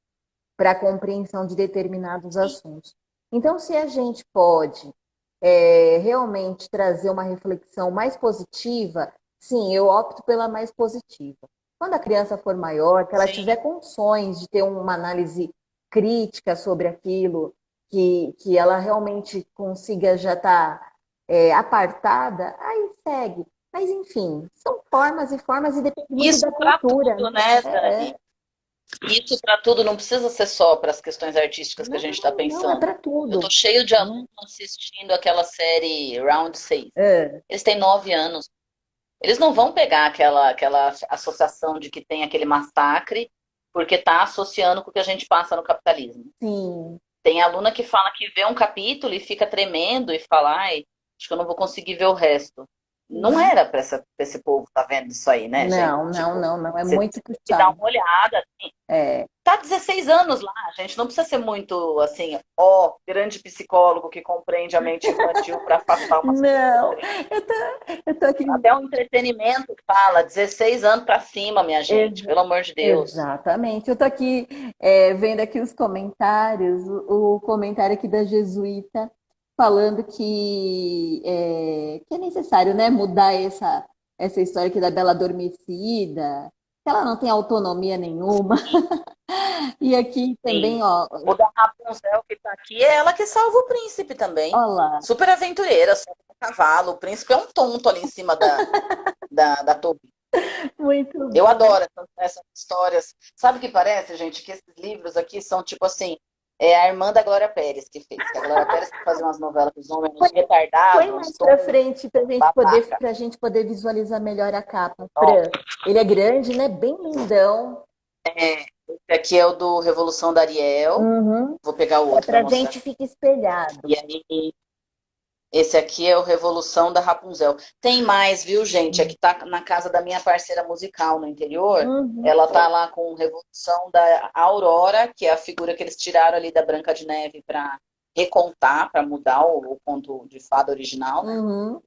para a compreensão de determinados assuntos. Então, se a gente pode realmente trazer uma reflexão mais positiva, sim, eu opto pela mais positiva. Quando a criança for maior, que ela Sim. tiver condições de ter uma análise crítica sobre aquilo, que ela realmente consiga já estar apartada, aí segue. Mas, enfim, são formas e formas e depende muito Isso da para cultura, tudo, né? né, É, Dani? Isso para tudo, não precisa ser só para as questões artísticas que a gente está não, não, é pensando. para Eu tô tudo. cheio de Né? alunos assistindo aquela série Round 6. É, Eles têm 9 anos. Eles não vão pegar aquela associação de que tem aquele massacre porque está associando com o que a gente passa no capitalismo. sim. Tem aluna que fala que vê um capítulo e fica tremendo e fala, ai, acho que eu não vou conseguir ver o resto. Não Uhum. era para esse povo tá vendo isso aí, né, gente? Não, não, Tipo, não, não. É você muito tem que dar puxado. uma olhada. Assim. É. Tá 16 anos lá, gente. Não precisa ser muito assim, ó, grande psicólogo que compreende a mente infantil para afastar uma Não, criança. eu tô, eu tô aqui. Até um entretenimento fala 16 anos para cima, minha gente. Pelo amor de Deus. Exatamente. Eu tô aqui vendo aqui os comentários, o comentário aqui da Jesuíta falando que é necessário, né, mudar essa história aqui da Bela Adormecida, que ela não tem autonomia nenhuma. E aqui Sim. também, ó, O da Rapunzel que tá aqui é ela que salva o príncipe também. ó lá, Super aventureira, sobe no cavalo. O príncipe é um tonto ali em cima da torre. muito Eu bom. adoro essas histórias. Sabe o que parece, gente? Que esses livros aqui são tipo assim. É a irmã da Glória Pérez que fez. Que a Glória Pérez que fazia umas novelas com os homens uns Põe retardados, uns mais para tons frente babaca. pra gente poder visualizar melhor a capa. Ó, Fran, ele é grande, né? Bem lindão. esse aqui é o do Revolução da Ariel. Uhum. Vou pegar o É outro para pra mostrar. gente fica espelhado. E aí, esse aqui é o Revolução da Rapunzel. Tem mais, viu, gente? Aqui tá na casa da minha parceira musical no interior. Uhum. Ela tá lá com Revolução da Aurora, que é a figura que eles tiraram ali da Branca de Neve para recontar, para mudar o conto de fada original, né? Uhum.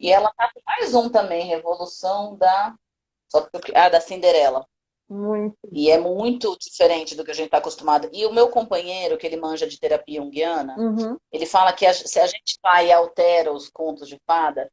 E ela tá com mais um também, Revolução da, da Cinderela. Muito. E é muito diferente do que a gente está acostumado. E o meu companheiro, que ele manja de terapia junguiana, Uhum. ele fala que se a gente vai e altera os contos de fada,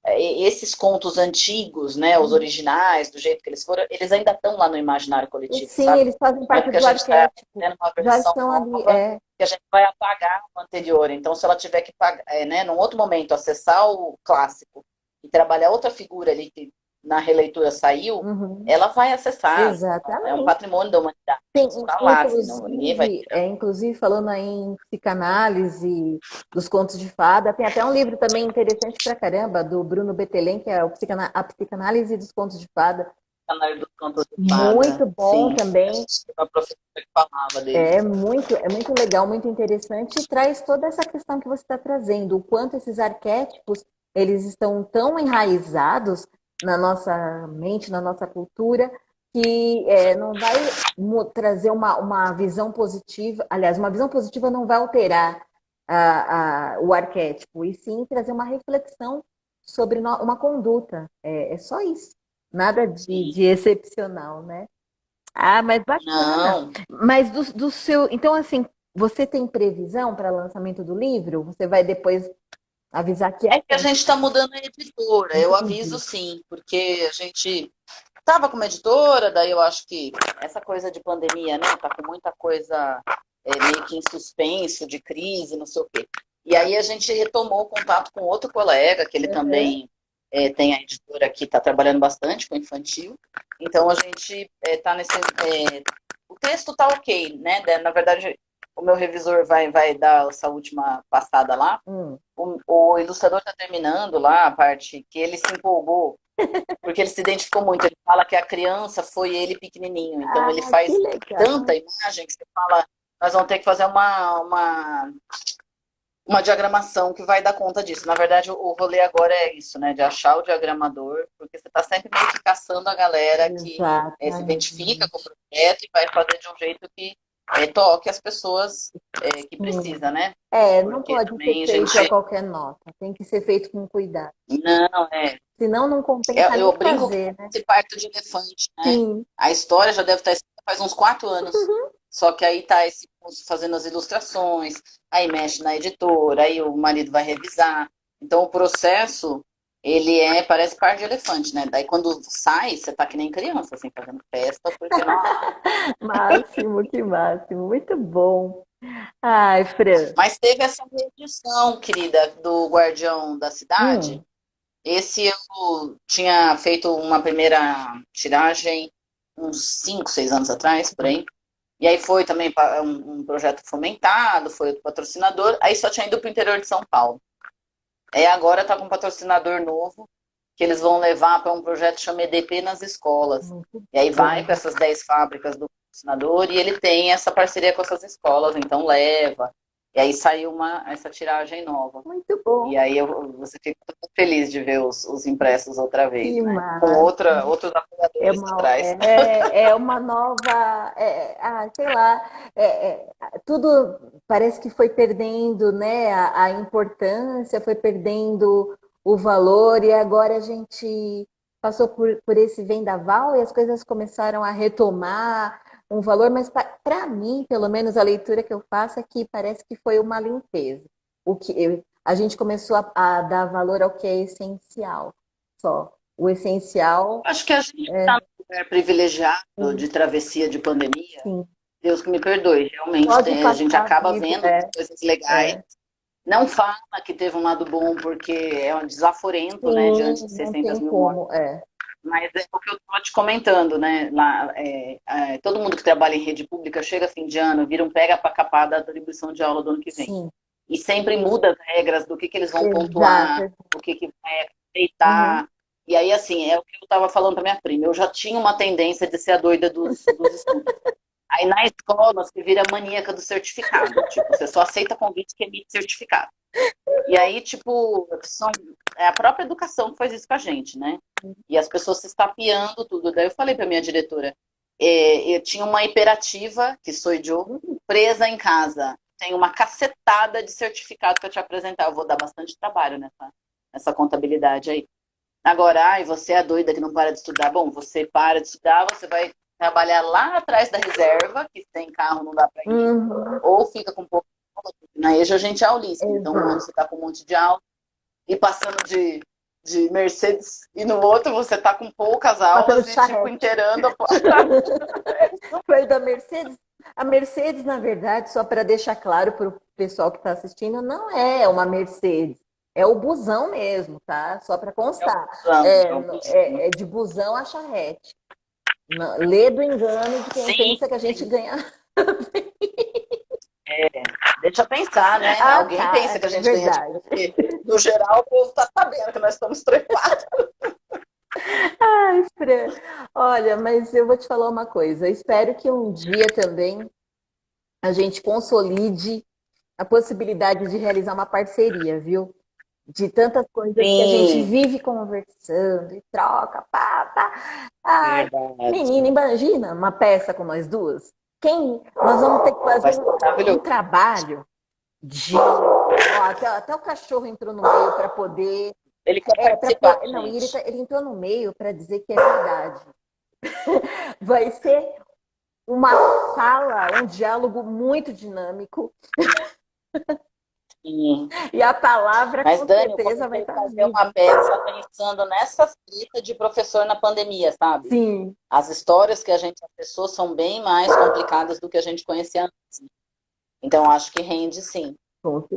esses contos antigos, né, os Uhum. originais, do jeito que eles foram, eles ainda estão lá no imaginário E coletivo, sim, sabe? eles fazem Não é parte porque a do gente está arquétipo. tendo uma Já versão estão ali. nova que a gente vai apagar o anterior. Então, se ela tiver que pagar, né, num outro momento, acessar o clássico e trabalhar outra figura ali que na releitura saiu, Uhum. ela vai acessar. É um Exatamente. patrimônio da humanidade. Tem, Isso está lá, assim, não, ninguém vai inclusive, tirar. inclusive, falando aí em psicanálise dos contos de fada, tem até um livro também interessante pra caramba, do Bruno Bettelem, que é a psicanálise dos contos de fada. Canal dos Contos de Fada. Muito bom Sim. também. Uma professora que falava dele. É muito legal, muito interessante e traz toda essa questão que você está trazendo, o quanto esses arquétipos eles estão tão enraizados na nossa mente, na nossa cultura, que não vai trazer uma visão positiva. Aliás, uma visão positiva não vai alterar o arquétipo, e sim trazer uma reflexão sobre uma conduta. É só isso. Nada Sim. de excepcional, né? Ah, mas bacana. Não. Mas do seu. Então, assim, você tem previsão para lançamento do livro? Você vai depois avisar que É é? que a gente está mudando a editora. Eu aviso Entendi. sim, porque a gente estava com uma editora, daí eu acho que essa coisa de pandemia, né? Tá com muita coisa meio que em suspenso, de crise, não sei o quê. E aí a gente retomou o contato com outro colega, que ele Uhum. também tem a editora que está trabalhando bastante com infantil. Então a gente está nesse. O texto tá ok, né? Na verdade, o meu revisor vai dar essa última passada lá. Hum. O ilustrador está terminando lá a parte que ele se empolgou, porque ele se identificou muito. Ele fala que a criança foi ele pequenininho. Então ele Ah, que faz tanta legal. imagem que você fala, nós vamos ter que fazer uma diagramação que vai dar conta disso. Na verdade, o rolê agora é isso, né? De achar o diagramador, porque você está sempre meio que caçando a galera que se identifica Exatamente. com o projeto e vai fazer de um jeito que toque as pessoas que Sim. precisa, né? Não Porque pode ser também a feito a gente. qualquer nota. Tem que ser feito com cuidado. Não, Senão não compensa eu nem brinco que fazer, né? esse parto de elefante, né? Sim. A história já deve estar escrita faz uns 4 anos. Só que aí tá esse moço fazendo as ilustrações, aí mexe na editora, aí o marido vai revisar. Então o processo parece par de elefante, né? Daí quando sai, você tá que nem criança, assim, fazendo festa, porque não. Máximo, que máximo. Muito bom. Ai, Fran. Mas teve essa reedição, querida, do Guardião da Cidade. Hum, Esse eu tinha feito uma primeira tiragem uns 5, 6 anos atrás, por aí. E aí foi também um projeto fomentado, foi outro patrocinador, aí só tinha ido para o interior de São Paulo. Aí agora está com um patrocinador novo, que eles vão levar para um projeto que chama EDP nas escolas. muito E aí vai bom. para essas 10 fábricas do patrocinador e ele tem essa parceria com essas escolas, então leva. E aí saiu essa tiragem nova. Muito bom. E aí você fica muito feliz de ver os impressos outra vez, Que né? Com massa. outros É apoiadores uma, atrás. é uma nova, sei lá, tudo parece que foi perdendo, né, a importância, foi perdendo o valor, e agora a gente passou por esse vendaval e as coisas começaram a retomar um valor, mas para mim, pelo menos a leitura que eu faço é que parece que foi uma limpeza. A gente começou a dar valor ao que é essencial, só. O essencial, Acho que a gente está num lugar privilegiado de travessia de pandemia. sim. Deus que me perdoe, realmente Pode a gente passar acaba vivo, vendo coisas legais. Não fala que teve um lado bom, porque é um desaforento, né, diante de sim, não 600 tem mil mortes. como, Mas é o que eu estava te comentando, né? Lá, todo mundo que trabalha em rede pública chega fim de ano, vira um pega para capar da atribuição de aula do ano que vem. sim, E sempre muda as regras do que eles vão pontuar, exato. o que vai aceitar. E aí, assim, é o que eu estava falando para minha prima. Eu já tinha uma tendência de ser a doida dos estudos. Aí na escola você vira maníaca do certificado. Tipo, você só aceita convite que emite certificado. E aí, tipo, é a própria educação que faz isso com a gente, né? E as pessoas se estapeando tudo. Daí eu falei para minha diretora, eu tinha uma hiperativa, que sou eu, presa em casa. Tem uma cacetada de certificado para te apresentar. Eu vou dar bastante trabalho nessa contabilidade aí. Agora, ai, você é a doida que não para de estudar. Bom, você para de estudar, você vai trabalhar lá atrás da reserva, que sem carro não dá para ir, ou fica com pouco. Na EJA a gente é aulista, então um ano você tá com um monte de aula, e passando de Mercedes, e no outro você tá com poucas aulas e tipo inteirando a Foi da Mercedes. A Mercedes, na verdade, só para deixar claro para o pessoal que está assistindo, não é uma Mercedes. É o busão mesmo, tá? Só para constar. É de busão a charrete. Lê do engano de quem pensa que a gente ganha. Deixa eu pensar, né? Alguém pensa que a gente ganha dinheiro, porque no geral o povo tá sabendo que nós estamos trepados. Ai, Fran, olha, mas eu vou te falar uma coisa. Eu espero que um dia também a gente consolide a possibilidade de realizar uma parceria, viu? De tantas coisas que a gente vive conversando e troca, pá. Ai, menina, imagina uma peça com nós duas? Nós vamos ter que fazer um trabalho de. Ó, até o cachorro entrou no meio para poder. Ele quer participar. Não, ele entrou no meio para dizer que é verdade. Vai ser uma fala, um diálogo muito dinâmico. Sim. E a palavra, mas, com Dani, certeza, vai estar fazer uma peça pensando nessa escrita de professor na pandemia, sabe? Sim. As histórias que a gente acessou são bem mais complicadas do que a gente conhecia antes. Então, acho que rende, sim.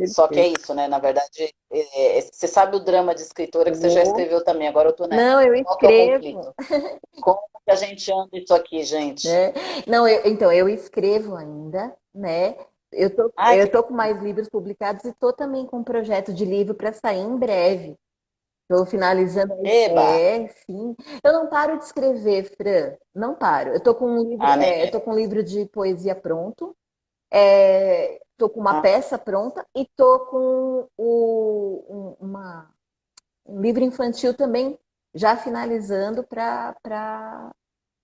Só que é isso, né? Na verdade, você sabe o drama de escritora que você já escreveu também. Agora eu tô nessa. Não, eu Qual que é o escrevo. conflito? Como que a gente anda isso aqui, gente? Não, então, eu escrevo ainda, né? Eu tô com mais livros publicados e tô também com um projeto de livro para sair em breve. Estou finalizando. Sim. Eu não paro de escrever, Fran. Não paro. Eu tô com um livro, eu tô com um livro de poesia pronto. Tô com uma peça pronta e tô com um livro infantil também já finalizando para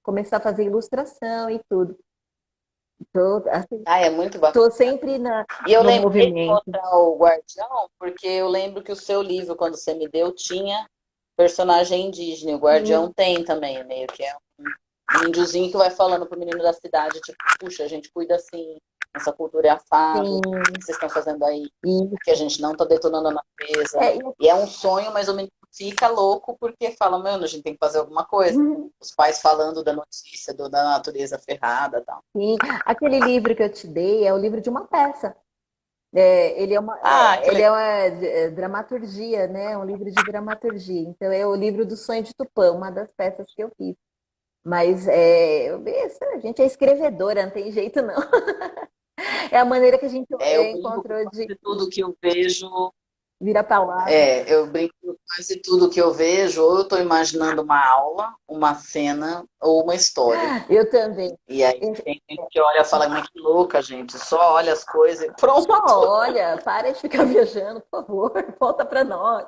começar a fazer ilustração e tudo. É muito bacana. Tô sempre E eu no lembrei de movimento. mostrar o Guardião, porque eu lembro que o seu livro, quando você me deu, tinha personagem indígena. O Guardião tem também, meio que é um índiozinho que vai falando pro menino da cidade, tipo, puxa, a gente cuida assim, essa cultura é afável, o que vocês estão fazendo aí? Que a gente não tá detonando a natureza. E é um sonho, mas o menino fica louco porque fala, mano, a gente tem que fazer alguma coisa. Uhum. Os pais falando da notícia, da natureza ferrada e tal. Sim, aquele livro que eu te dei é o livro de uma peça. Ele é uma, Ah, que ele é legal. uma dramaturgia, né? Um livro de dramaturgia. Então é o livro do Sonho de Tupã, uma das peças que eu fiz. Mas a gente é escrevedora, não tem jeito não. É a maneira que a gente Eu brinco com encontrou de quase tudo que eu vejo. virar palavra. Eu brinco com quase tudo que eu vejo, ou eu estou imaginando uma aula, uma cena ou uma história. Eu também. E aí tem gente que olha e fala, mas que louca, gente, só olha as coisas e pronto. Só olha, para de ficar viajando, por favor, volta para nós.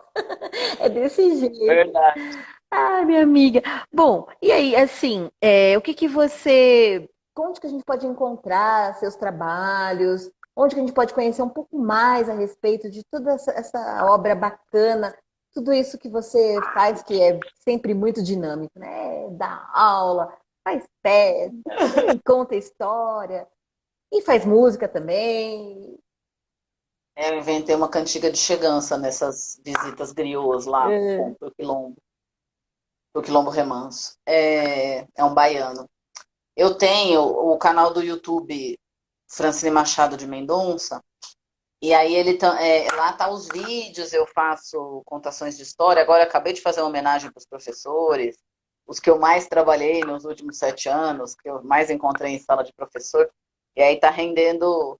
É desse jeito. Verdade. Ah, minha amiga. Bom, e aí, assim, o que que você. Onde que a gente pode encontrar seus trabalhos? Onde que a gente pode conhecer um pouco mais a respeito de toda essa obra bacana, tudo isso que você faz, que é sempre muito dinâmico, né? Dá aula, faz peça, e conta história, e faz música também. Eu inventei uma cantiga de chegança nessas visitas griots lá É. pro Quilombo Remanso. É um baiano. Eu tenho o canal do YouTube Francine Machado de Mendonça, e aí lá tá os vídeos, eu faço contações de história. Agora eu acabei de fazer uma homenagem para os professores, os que eu mais trabalhei nos últimos 7 anos, que eu mais encontrei em sala de professor. E aí tá rendendo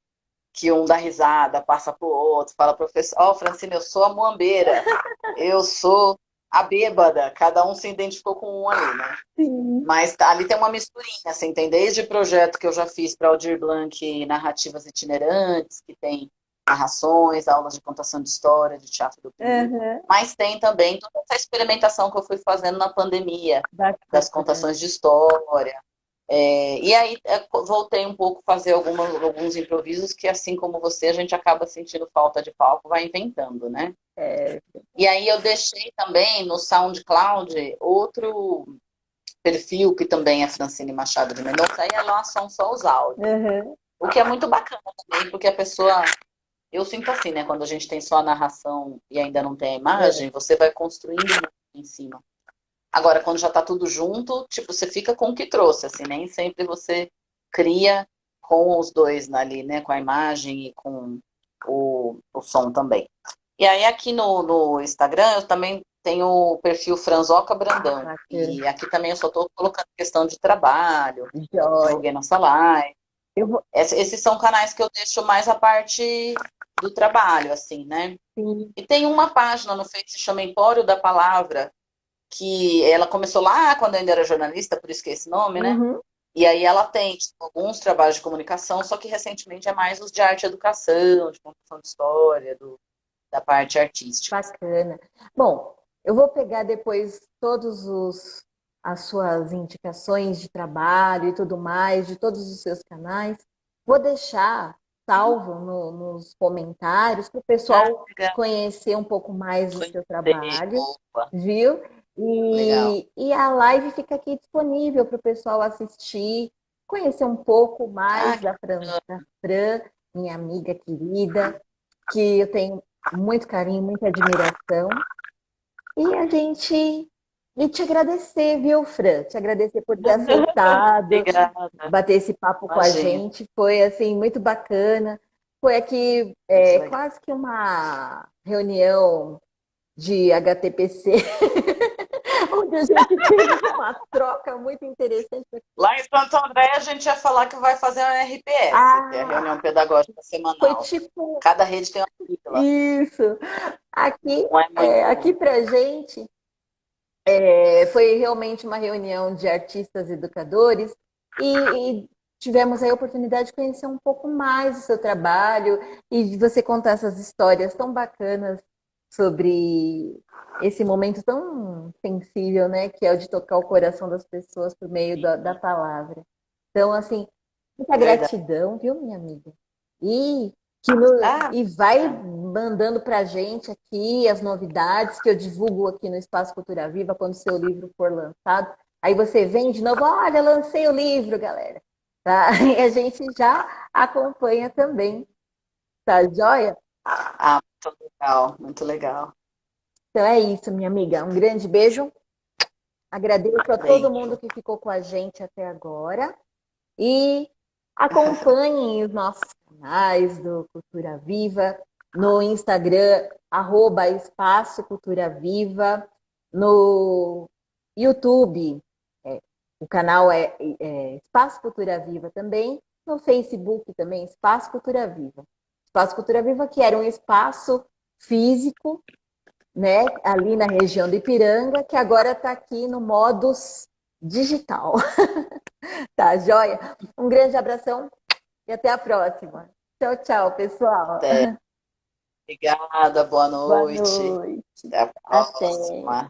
que um dá risada, passa pro outro, fala, professor, Francine, eu sou a muambeira, eu sou a bêbada, cada um se identificou com um ali, né? Sim. Mas ali tem uma misturinha, assim, tem desde projeto que eu já fiz para Aldir Blanc, narrativas itinerantes, que tem narrações, aulas de contação de história, de teatro do crime, Aham. mas tem também toda essa experimentação que eu fui fazendo na pandemia, das Bacana. contações de história. E aí voltei um pouco a fazer alguns improvisos que, assim como você, a gente acaba sentindo falta de palco, vai inventando, né? É. E aí eu deixei também no SoundCloud outro perfil que também é Francine Machado de Mendonça, aí lá são só os áudios. Aham. O que é muito bacana também, porque a pessoa. Eu sinto assim, né? Quando a gente tem só a narração e ainda não tem a imagem, você vai construindo muito em cima. Agora, quando já tá tudo junto, tipo, você fica com o que trouxe, assim, nem sempre você cria com os dois ali, né? Com a imagem e com o som também. E aí aqui no Instagram eu também tenho o perfil Franzoca Brandão. Bacana. E aqui também eu só estou colocando questão de trabalho, Joia. divulguei nossa live. Eu vou. Esses são canais que eu deixo mais a parte do trabalho, assim, né? Sim. E tem uma página no Facebook que se chama Empório da Palavra, que ela começou lá quando eu ainda era jornalista, por isso que é esse nome, né? Uhum. E aí ela tem tipo, alguns trabalhos de comunicação, só que recentemente é mais os de arte e educação, de contação de história, da parte artística. Bacana. Bom, eu vou pegar depois todos os as suas indicações de trabalho e tudo mais, de todos os seus canais. Vou deixar salvo nos comentários para o Ah, pessoal legal. conhecer um pouco mais do seu Conhecer, trabalho, opa, viu? legal. E a live fica aqui disponível para o pessoal assistir, conhecer um pouco Ah, mais que da Fran, minha amiga querida, que eu tenho muito carinho, muita admiração. E a gente. E te agradecer, viu, Fran? Te agradecer por ter aceitado obrigada. bater esse papo com a Imagina, gente. Foi, assim, muito bacana. Foi aqui muito legal. quase que uma reunião de HTPC, onde a gente teve uma troca muito interessante. Lá em Santo André, a gente ia falar que vai fazer a RPS, que é a Reunião Ah, Pedagógica foi Semanal. tipo Cada rede tem uma sigla. isso. Aqui, Não é aqui muito. pra gente. Foi realmente uma reunião de artistas educadores e tivemos aí a oportunidade de conhecer um pouco mais do seu trabalho e de você contar essas histórias tão bacanas sobre esse momento tão sensível, né, que é o de tocar o coração das pessoas por meio da palavra. Então, assim, muita Verdade. gratidão, viu, minha amiga? E, Ah, e vai mandando para a gente aqui as novidades que eu divulgo aqui no Espaço Cultura Viva quando o seu livro for lançado. Aí você vem de novo, olha, lancei o livro, galera. Tá? E a gente já acompanha também, tá joia? muito legal, muito legal. Então é isso, minha amiga. Um grande beijo. Agradeço a todo Beijo. mundo que ficou com a gente até agora. E acompanhem os nossos canais do Cultura Viva no Instagram, @Espaço Cultura Viva, no YouTube, o canal é Espaço Cultura Viva também, no Facebook também, Espaço Cultura Viva. Espaço Cultura Viva, que era um espaço físico, né, ali na região do Ipiranga, que agora está aqui no modus digital. Tá, joia? Um grande abração e até a próxima. Tchau, tchau, pessoal. Até. Obrigada, boa Boa noite. noite. Até a Até. próxima.